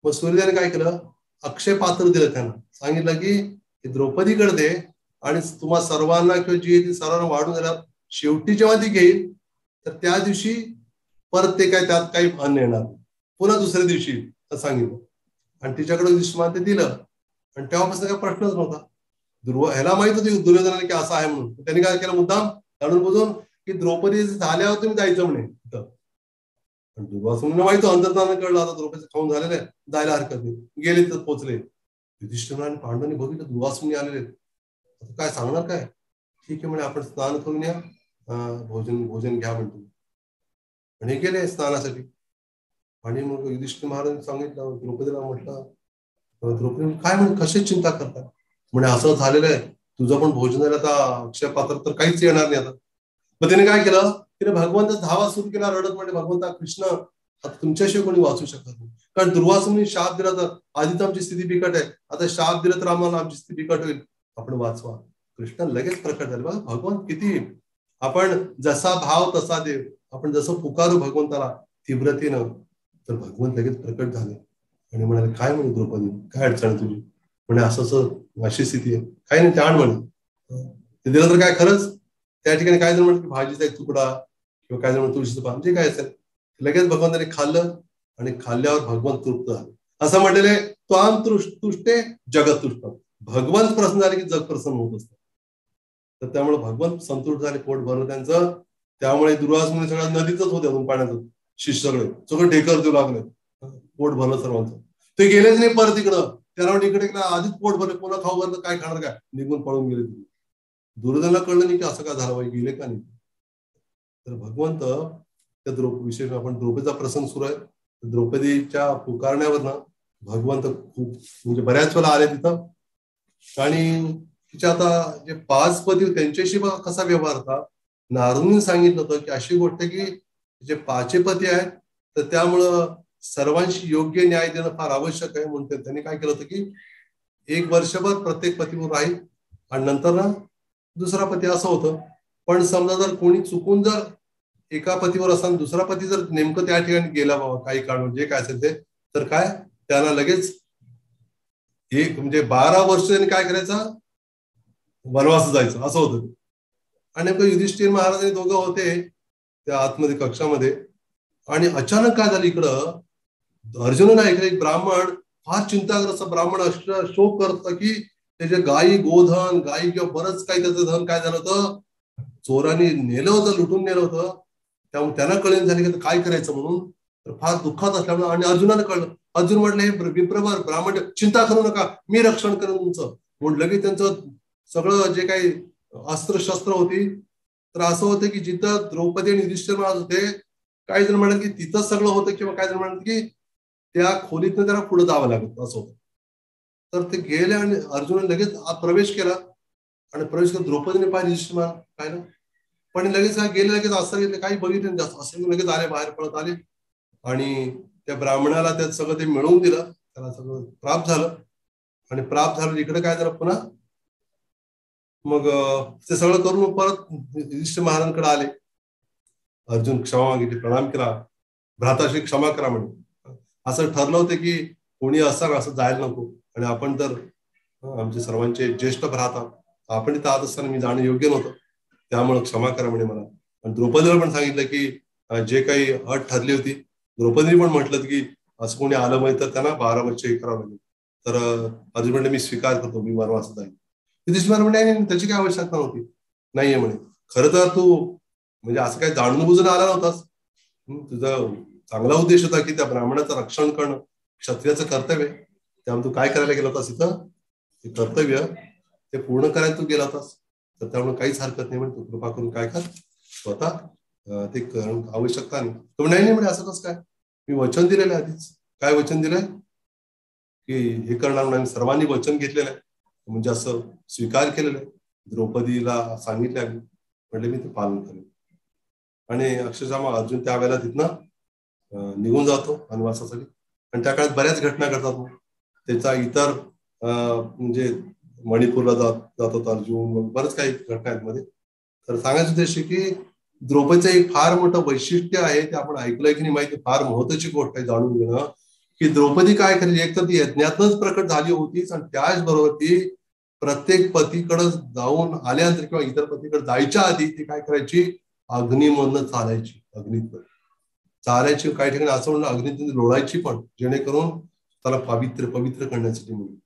मग सूर्यदेवाने काय केलं, अक्षय पात्र दिलं, त्यांना सांगितलं की द्रौपदीकडे दे, आणि तुम्हा सर्वांना किंवा जी ती सर्वांना वाढून देणार, शेवटी जेव्हा ती घेईल तर त्या दिवशी परत ते काय त्यात काही अन्न येणार, पुन्हा दुसऱ्या दिवशी सांगितलं. आणि तिच्याकडे युधिष्ठिर ते दिलं, आणि तेव्हापासून काही प्रश्नच नव्हता. ह्याला माहित होती दुर्योधनाने की असं आहे म्हणून, त्यांनी काय केलं, मुद्दाम जाणून बुजून की द्रौपदी झाल्यावर तुम्ही जायचं म्हणे तिथं. पण दुर्वासाला माहित अंतर्धान कळलं, आता द्रौपदी खाऊन झालेलं आहे, जायला हरकत नाही. गेले तिथं पोहोचले. युधिष्ठिर आणि पांडवांनी बघितलं दुर्वासमुनी आलेले, काय सांगणार काय? ठीक आहे म्हणे, आपण स्नान करून या, भोजन घ्या म्हणतो. आणि गेले स्नानासाठी. आणि मग युधिष्ठिर महाराजांनी सांगितलं, द्रौपदीला म्हटलं, द्रौपदी काय म्हणे, कशी चिंता करता म्हणे, असं झालेलं आहे, तुझं पण भोजनाला आता अक्षय पात्र तर काहीच येणार नाही आता. मग त्याने काय केलं, तिने भगवंत धावा सुरू केला रडत, म्हणजे भगवंता कृष्ण, आता तुमच्याशिवाय कोणी वाचू शकत नाही. कारण दुर्वासाने शाप दिला तर आधीच आमची स्थिती बिकट आहे, आता शाप दिला तर आम्हाला आमची स्थिती बिकट होईल, आपण वाचवा. कृष्ण लगेच प्रकट झाले. बघा भगवंत किती, आपण जसा भाव तसा देव, आपण जसं पुकारू भगवंताला तीव्रतेनं, तर भगवंत लगेच प्रकट झाले. आणि म्हणाले, काय म्हणे द्रौपदी, काय अडचण तुझी? म्हणे असं अशी स्थिती आहे, काही नाही त्याण म्हणे. ते दिलं तर काय खरंच, त्या ठिकाणी काय जण म्हणत भाजीचा एक तुकडा, किंवा काय जण म्हणत तुळशीचं पान, जे काय असेल लगेच भगवंताने खाल्लं, आणि खाल्ल्यावर भगवंत तृप्त झाले. असं म्हटलेले, त्वाम तुष्टे जगत तुष्ट, भगवंत प्रसन्न झाले की जग प्रसन्न होत असतं. तर त्यामुळे भगवंत संतुष्ट झाले, पोट भरलं त्यांचं. त्यामुळे दुर्वास मुनी सगळ्या नदीतच होते, अजून पाण्याचं शिष्य सगळं ढेकर देऊ लागले, पोट भरलं सर्वांचं. ते गेलेच नाही परत इकडं, त्याला इकडे आधीच पोट भरले, पुन्हा खाऊ भरलं, काय खाणार काय, निघून पळून गेले. दुर्योधनाला कळलं नाही की असं का झालं, गेले का नाही. तर भगवंत त्या विशेष आपण द्रौपदीचा प्रसंग सुरू आहे, द्रौपदीच्या पुकारण्यावरनं भगवंत खूप म्हणजे बऱ्याच वेळा आले तिथं. आणि तिच्या आता जे 5 पती त्यांच्याशी कसा व्यवहार होता, नारदने सांगितलं होतं की अशी गोष्ट की जे 5 पती आहेत, तर त्यामुळं सर्वांशी योग्य न्याय देणं फार आवश्यक आहे. म्हणून त्यांनी काय केलं होतं की 1 वर्षभर प्रत्येक पतीवर राहील, आणि नंतर ना दुसरा पती, असं होतं. पण समजा जर कोणी चुकून जर एका पतीवर असताना दुसरा पती जर नेमकं त्या ठिकाणी गेला बाबा काही कारण जे काय असेल ते, तर काय त्याला लगेच एक म्हणजे 12 वर्ष त्यांनी काय करायचं, वनवास जायचं असं होतं. आणि नेमकं युधिष्ठिर महाराज हे दोघं होते त्या आतमध्ये कक्षामध्ये. आणि अचानक काय झालं इकडं, अर्जुननं ऐकलं एक ब्राह्मण फार चिंताग्रस्त ब्राह्मण शोक करत होता की त्याचे गायी गोधन गायी किंवा बरंच काही त्याचं धन काय झालं होतं, चोरांनी नेलं होतं, लुटून नेलं होतं. त्यामुळे त्यांना कळेल झाले की काय करायचं म्हणून. तर फार दुःखात असल्यामुळे आणि अर्जुनाला कळलं. अर्जुन म्हटलं हे विप्रवर ब्राह्मण चिंता करू नका, मी रक्षण करेन तुमचं. म्हणून लगेच त्यांचं सगळं जे काही अस्त्रशस्त्र होती, तर असं होतं की जिथं द्रौपदी आणि युधिष्ठिर महाराज होते, काही जण म्हणत की तिथं सगळं होतं किंवा काही जण म्हणत की त्या खोलीतनं त्यांना पुढे जावं लागत असं होतं. तर ते गेले आणि अर्जुनाने लगेच आत प्रवेश केला. आणि प्रवेश करून द्रौपदीने पाहिजे युधिष्ठिर महाराज पाहिलं. पण लगेच काय गेले, लगेच असं काही बघितलं नाही जास्त, असं लगेच आले, बाहेर पळत आले. आणि त्या ब्राह्मणाला त्यात सगळं ते मिळवून दिलं, त्याला सगळं प्राप्त झालं. आणि प्राप्त झालं इकडे काय झालं पुन्हा, मग ते सगळं करून परत युधिष्ठिर महाराजांकडे आले. अर्जुन क्षमा मागितली, प्रणाम केला, भ्राताशी क्षमा करा म्हणे. असं ठरलं होतं की कोणी असं जायला नको. आणि आपण तर आमचे सर्वांचे ज्येष्ठ भ्राता, आपण इथं आत असताना मी जाणं योग्य नव्हतं, त्यामुळे क्षमा करा म्हणे मला. आणि द्रौपदीला पण सांगितलं की जे काही अट ठरली होती, द्रौपदीने पण म्हटलं की असं कोणी आलं माहिती तर त्यांना 12 वर्ष हे करावं लागेल. तर अर्जुन म्हणले मी स्वीकार करतो, मी वनवासात जाईल. युधिष्ठिर म्हणे त्याची काय आवश्यकता नव्हती, नाहीये म्हणे. खरं तर तू म्हणजे असं काही जाणून बुजून आला नव्हतास. तुझा चांगला उद्देश होता की त्या ब्राह्मणाचं रक्षण करणं क्षत्रियाचं कर्तव्य. त्यामुळे तू काय करायला गेला होतास इथं, ते कर्तव्य ते पूर्ण करायला तू गेला होतास. तर त्यामुळे काहीच हरकत नाही म्हणे, तू कृपा करून काय कर स्वतः ते करणं आवश्यकता नाही. तो नाही म्हणे असं कसं काय, मी वचन दिलेलं आहे आधीच. काय वचन दिलंय की हे करणार म्हणून सर्वांनी वचन घेतलेलं आहे, म्हणजे असं स्वीकार केलेलं आहे. द्रौपदीला सांगितलं आम्ही, म्हटले मी ते पालन करेन. आणि अक्षरशः मग अर्जुन त्यावेळेला तिथनं निघून जातो वनवासासाठी. आणि त्या काळात बऱ्याच घटना घडतात. मग त्याचा इतर म्हणजे मणिपूरला जात होता अर्जुन, बरंच काही घटना आहेत मध्ये. तर सांगायचं उद्देश की द्रौपदीचं एक फार मोठं वैशिष्ट्य आहे, ते आपण ऐकलंय की नाही माहिती, फार महत्वाची गोष्ट आहे जाणून घेणं, की द्रौपदी काय करायची, एक तर ती यज्ञातच प्रकट झाली होतीच, आणि त्याचबरोबर ती प्रत्येक पतीकडे जाऊन आल्यानंतर किंवा इतर पतीकडे जायच्या आधी ती काय करायची, अग्नीमधनं चालायची, अग्नीत चालायची. काही ठिकाणी असं म्हणून अग्नीत लोळायची पण, जेणेकरून त्याला पवित्र करण्यासाठी म्हणून.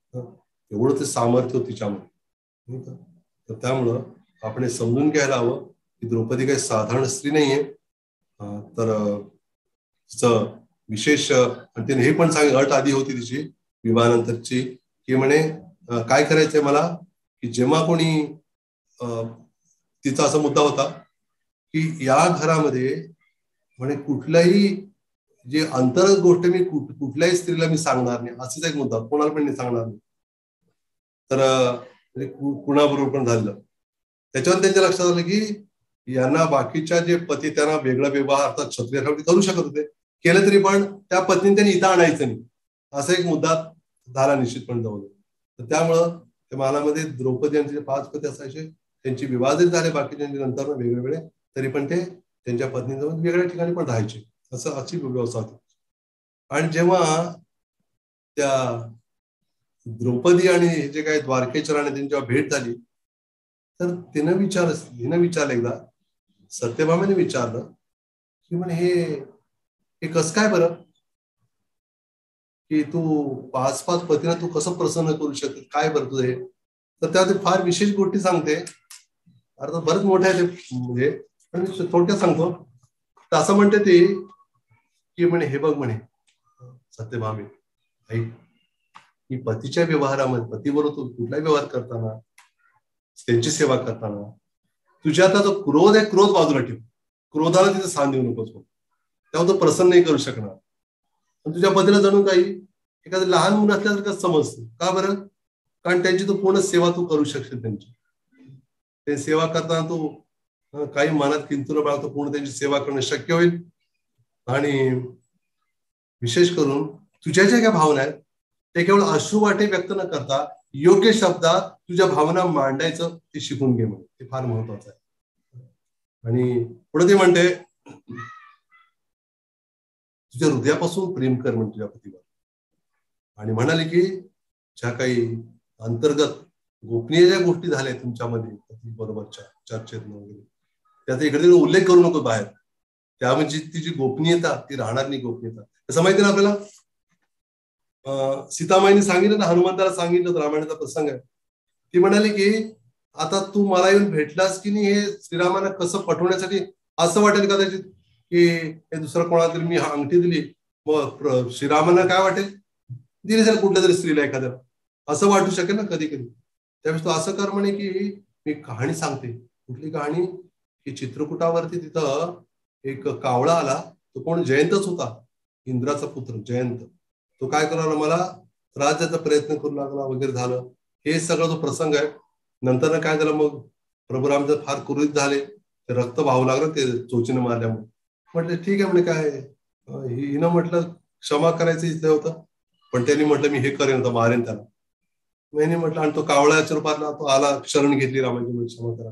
एवढं ते सामर्थ्य होतं तिच्यामध्ये. तर त्यामुळं आपण हे समजून घ्यायला हवं की द्रौपदी काही साधारण स्त्री नाहीये. तर तिचं विशेष, आणि तिने हे पण सांगितलं, अट आधी होती तिची विवाहानंतरची, की म्हणे काय करायचंय मला, की जेव्हा कोणी तिचा असा मुद्दा होता की या घरामध्ये म्हणे कुठल्याही जे अंतर्गत गोष्ट मी कुठल्याही स्त्रीला मी सांगणार नाही, असाच एक मुद्दा, कोणाला पण नाही सांगणार नाही. तर म्हणजे कुणाबरोबर पण झालं. त्याच्यावर त्यांच्या लक्षात आलं की यांना बाकीच्या जे पती त्यांना वेगळा विवाह अर्थात क्षत्रिय करू शकत होते, केलं तरी पण त्या पत्नीने त्यांनी इथं आणायचं नाही, असा एक मुद्दा झाला निश्चितपणे जवळ. तर त्यामुळं त्या महालामध्ये द्रौपदी यांचे 5 पती असायचे, त्यांचे विवाह जरी झाले बाकीच्यांचे नंतर वेगवेगळे, तरी पण ते त्यांच्या पत्नीजवळ वेगळ्या ठिकाणी पण राहायचे, असं अशी व्यवस्था होती. आणि जेव्हा त्या द्रौपदी आणि जे काही द्वारकेच्या राणी त्यांची जेव्हा भेट झाली, तर हिनं विचारलं एकदा, सत्यभामेने विचारलं की म्हणे हे कसं काय बरं, की तू 5 पतीला तू कसं प्रसन्न करू शकते, काय बरं तुझं हे. तर त्या फार विशेष गोष्टी सांगते, अर्थात बरंच मोठं आहे ते, म्हणजे पण थोडक्यात सांगतो. तर असं म्हणते ती की म्हणे हे बघ म्हणे सत्यभामे, ऐक, की पतीच्या व्यवहारामध्ये पतीबरोबर तू कुठलाही व्यवहार करताना, त्यांची सेवा करताना तुझ्या आता जो क्रोध आहे, क्रोध बाजूला ठेव, क्रोधाला तिथे स्थान देऊ नकोस, तेव्हा तो प्रसन्न नाही करू शकणार. तुझ्या पतीला जणू काही एखादं लहान मुलं असल्यासारखं समजतं. का बरं, कारण त्यांची तू पूर्ण सेवा तू करू शकशील. त्यांची ते सेवा करताना तू काही मनात किंतु बाळगतो, पूर्ण त्यांची सेवा करणं शक्य होईल. आणि विशेष करून तुझ्या ज्या काही भावना आहेत ते केवळ अश्रू वाटे व्यक्त न करता योग्य शब्दात तुझ्या भावना मांडायचं ते शिकून घे, म्हणून ते फार महत्वाचं आहे. आणि पुढे ते म्हणते, तुझ्या हृदयापासून प्रेम कर म्हणजे तुझ्या पतीवर. आणि म्हणाले की ज्या काही अंतर्गत गोपनीय ज्या गोष्टी झाल्या तुमच्यामध्ये बरोबरच्या चर्चेत वगैरे त्याचा इकडे उल्लेख करू नको बाहेर. त्या म्हणजे ती जी गोपनीयता ती राहणार नाही गोपनीयता. कसं माहिती ना आपल्याला सीतामाईने सांगितलं ना, हनुमंताला सांगितलं रामायणाचा प्रसंग आहे. ती म्हणाली की आता तू मला येऊन भेटलास की नाही हे श्रीरामाला कसं पटवण्यासाठी असं वाटेल कदाचित की हे दुसरं कोणाला तरी मी अंगठी दिली मग श्रीरामाला काय वाटेल दिली असेल कुठल्या तरी स्त्रीला एखाद्याला असं वाटू शकेल ना कधी कधी. त्यावेळेस तू असं कर म्हणे की मी कहाणी सांगते. कुठली कहाणी की चित्रकूटावरती तिथं एक कावळा आला. तो कोण जयंतच होता इंद्राचा पुत्र जयंत. तो काय करायला मला त्रास द्यायचा प्रयत्न करू लागला वगैरे झालं. हे सगळं जो प्रसंग आहे. नंतर काय झालं मग प्रभू रामचंद्र फार क्रोधित झाले. ते रक्त वाहू लागलं ते चोचीनं मारल्यामुळे. म्हटलं ठीक आहे म्हणजे काय हिनं म्हटलं क्षमा करायचं इथे होतं पण त्यांनी म्हटलं मी हे करेन होतं मारेन त्याला. मी म्हटलं आणि तो कावळ्याच्या रूपातला तो आला शरण घेतली रामाची म्हणजे क्षमा करा.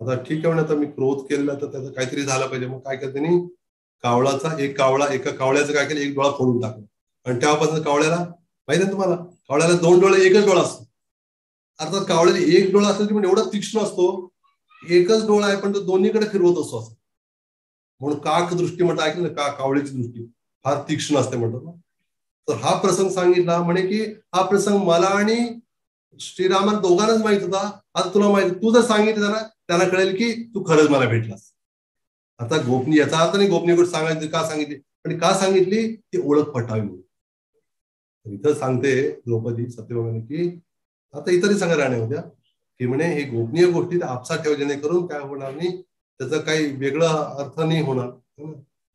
आता ठीक आहे म्हणजे आता मी क्रोध केलेला तर त्याचं काहीतरी झालं पाहिजे. मग काय करते त्यांनी कावळाचा एक कावळा एका कावळ्याचं काय केलं एक डोळा फोडून टाकला. आणि तेव्हापासून कावळ्याला माहिती आहे तुम्हाला कावळ्याला 2 डोळे एकच डोळा असतो. अर्थात कावळ्याला एक डोळा असतो म्हणजे एवढा तीक्ष्ण असतो. एकच डोळा आहे पण तो दोन्हीकडे फिरवत असतो असं. म्हणून काक दृष्टी म्हणतात ऐकलं ना कावळ्याची दृष्टी फार तीक्ष्ण असते म्हणतात ना. तर हा प्रसंग सांगितला म्हणे की हा प्रसंग मला आणि श्रीरामान दोघांनाच माहित होता. आता तुला माहित तू जर सांगितलं ना त्यांना कळेल की तू खरंच मला भेटलास. आता गोपनीय याचा अर्थ नाही गोपनीय गोष्ट सांगायची का सांगितली पण का सांगितली ती ओळख पटावी म्हणून. इथं सांगते द्रौपदी सत्यभामाने की आता इतरही सांगा राहण्या होत्या की म्हणे हे गोपनीय गोष्टी आपसात ठेव जेणेकरून काय होणार नाही त्याचा काही वेगळा अर्थ नाही होणार.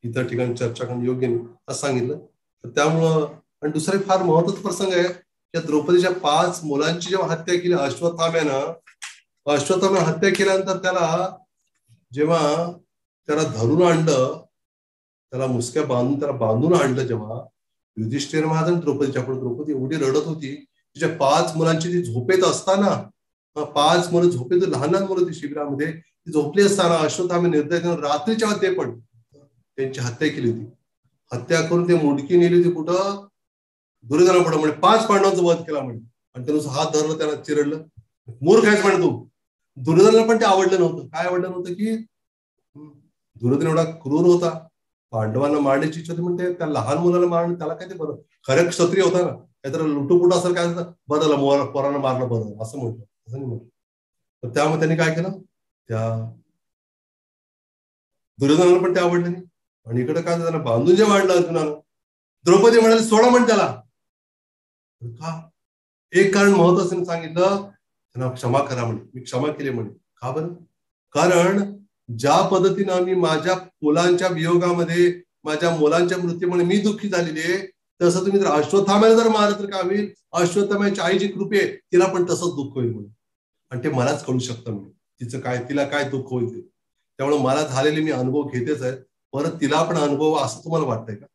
इतर ठिकाणी चर्चा करणं योग्य नाही असं सांगितलं. तर त्यामुळं आणि दुसरा फार महत्वाचा प्रसंग आहे त्या द्रौपदीच्या 5 मुलांची जेव्हा हत्या केली अश्वत्थाम्यानं हत्या केल्यानंतर त्याला जेव्हा त्याला धरून आणलं त्याला मुसक्या बांधून त्याला बांधून आणलं जेव्हा युधिष्ठिर महाराज द्रौपदीच्या पुढे द्रौपदी एवढी रडत होती. तिच्या 5 मुलांची ती झोपेत असताना 5 मुलं झोपेत लहान लहान मुलं ती शिबिरामध्ये ती झोपली असताना अश्वत्थामा निर्दय रात्रीच्या ते पण त्यांची हत्या केली होती. हत्या करून ते मुंडकी नेली होती कुठं दुर्योधना पुढे म्हणजे 5 पांडवांचा वध केला म्हणे. आणि त्यानुसार हात धरलं त्याला चिरडलं मूर्ख आहेस म्हणे तू. दुर्योधनाला पण ते आवडलं नव्हतं. काय आवडलं नव्हतं की दुर्योधन एवढा क्रूर होता. पांडवांना मारण्याची इच्छा होती म्हणते त्या लहान मुलाला मारणं त्याला काय ते बरं खरं क्षत्रिय होता ना काहीतरी लुटूपुट असेल काय बरं पोरांना मारणं बरं असं म्हटलं असं नाही म्हटलं. तर त्यामुळे त्यांनी काय केलं त्या दुर्योधनाला पण ते आवडलं नाही. आणि इकडे काय त्याला बांधून जे मांडलं अर्जुनानं द्रौपदी म्हणाले सोडा म्हण त्याला. का एक कारण महत्वाचं सांगितलं त्यांना क्षमा करा म्हणे. मी क्षमा केली म्हणे. का बरं कारण ज्या पद्धतीनं मी माझ्या मुलांच्या वियोगामध्ये माझ्या मुलांच्या मृत्यूमुळे मी दुःखी झालेली आहे तसं तुम्ही जर अश्वत्थाम्याला जर मारलं तर काय होईल अश्वत्थाम्याची आई जी कृपी आहे तिला पण तसंच दुःख होईल म्हणून. आणि ते मलाच कळू शकतं म्हणून तिचं काय तिला काय दुःख होईल ते. त्यामुळे मला झालेले मी अनुभव घेतेच आहे परत तिला पण अनुभव असं तुम्हाला वाटतंय का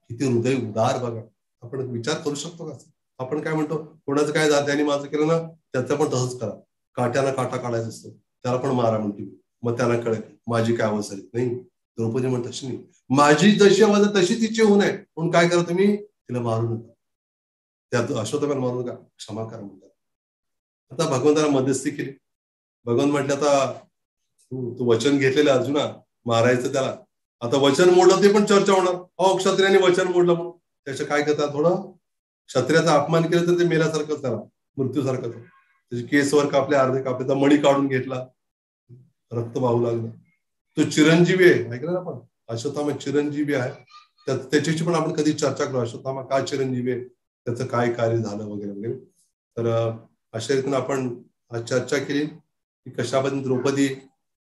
किती हृदय उदार बघा. आपण विचार करू शकतो का आपण काय म्हणतो कोणाचं काय त्याने माझं केलं ना त्याचं पण तसंच करा. काट्याला काटा काढायचा असतो त्याला पण मारा म्हणतो मग त्याला कळेल माझी काय अवस्था नाही. द्रौपदी म्हणत तशी नाही माझी जशी अवस्था तशी तिची होऊ नये म्हणून काय करा तुम्ही तिला मारू नका. त्यात अश्वत्थाम्याला मारू नका क्षमा करा म्हणतात. आता भगवंताला मध्यस्थी केली. भगवान म्हटलं आता तू वचन घेतलेलं अर्जुना मारायचं त्याला आता वचन मोडलं ते पण चर्चा होणार. क्षत्रियाने वचन मोडलं म्हणून त्याचं काय करतात थोडं क्षत्रियाचा अपमान केला तर ते मेल्यासारखंच त्याला मृत्यूसारखंच. त्याचे केसवर कापले अर्धे कापले तर मणी काढून घेतला रक्त वाहू लागलं. तो चिरंजीवी आहे ऐकलं ना आपण अश्वत्थामा चिरंजीवी आहे. त्याच्याशी पण आपण कधी चर्चा करू अश्वत्थामा का चिरंजीवी आहे त्याचं काय कार्य झालं वगैरे वगैरे. तर अशा रीतीनं आपण चर्चा केली की कशाबद्दल द्रौपदी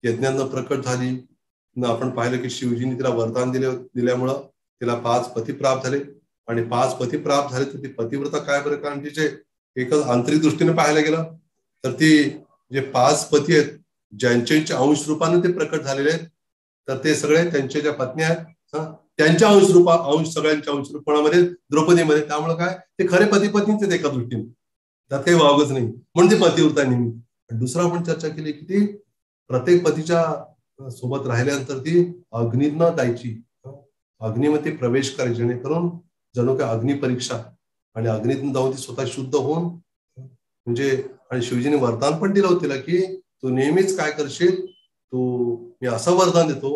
यज्ञांना प्रकट झाली. आपण पाहिलं की शिवजींनी तिला वरदान दिल्यामुळं तिला 5 पती प्राप्त झाले आणि 5 पती प्राप्त झाले तर ती पतिव्रता काय बरं कारण तिचे एकच आंतरिक दृष्टीने पाहायला गेलं तर ती जे 5 पती आहेत ज्यांच्या अंश रूपाने ते प्रकट झालेले आहेत तर ते सगळे त्यांच्या ज्या पत्नी आहेत त्यांच्या अंश सगळ्यांच्या अंश रूपामध्ये द्रौपदीमध्ये. त्यामुळे काय ते खरे पती पत्नीच आहेत एका दृष्टीने त्यात काही वावगच नाही म्हणून ती पतिव्रता नेहमी. दुसरा आपण चर्चा केली की ती प्रत्येक पतीच्या सोबत राहिल्यानंतर ती अग्नीतनं जायची अग्नीमध्ये प्रवेश करायची जेणेकरून जणू काय अग्नी परीक्षा आणि अग्नीतून जाऊन ती स्वतः शुद्ध होऊन म्हणजे आणि शिवजीने वरदान पण दिलं होतं तिला की तू नेहमीच काय करशील, तू मी असं वरदान देतो,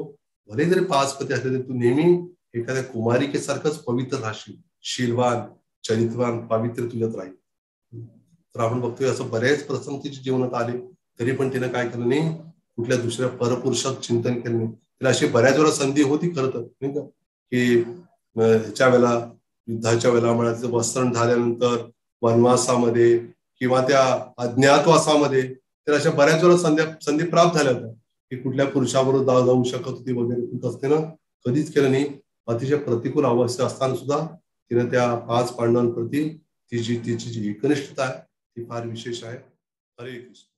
भले जरी 5 पती असले तरी तू नेहमी एखाद्या कुमारिकेसारखंच पवित्र राहशील, शीलवान, चरित्रवान, पावित्र्य तुझ्यात राहील. तर आपण बघतोय असं बऱ्याच प्रसंग तिच्या जीवनात आले, तरी पण तिने काय केलं नाही, कुठल्या दुसऱ्या परपुरुषात चिंतन केलं नाही. तिला अशी बऱ्याच वेळा संधी होती खरं तर, नाही का, की ह्याच्या वेळेला युद्धाच्या वेळेला म्हणा, वस्त्रण झाल्यानंतर वनवासामध्ये किंवा त्या अज्ञातवासामध्ये तर अशा बऱ्याच वेळा संधी प्राप्त झाल्या होत्या की कुठल्या पुरुषाबरोबर जाऊ शकत होती वगैरे. असताना कधीच केलं नाही. अतिशय प्रतिकूल अवस्था असताना सुद्धा तिने त्या 5 पांडवांप्रती तिची जी एकनिष्ठता आहे ती फार विशेष आहे. हरे कृष्ण.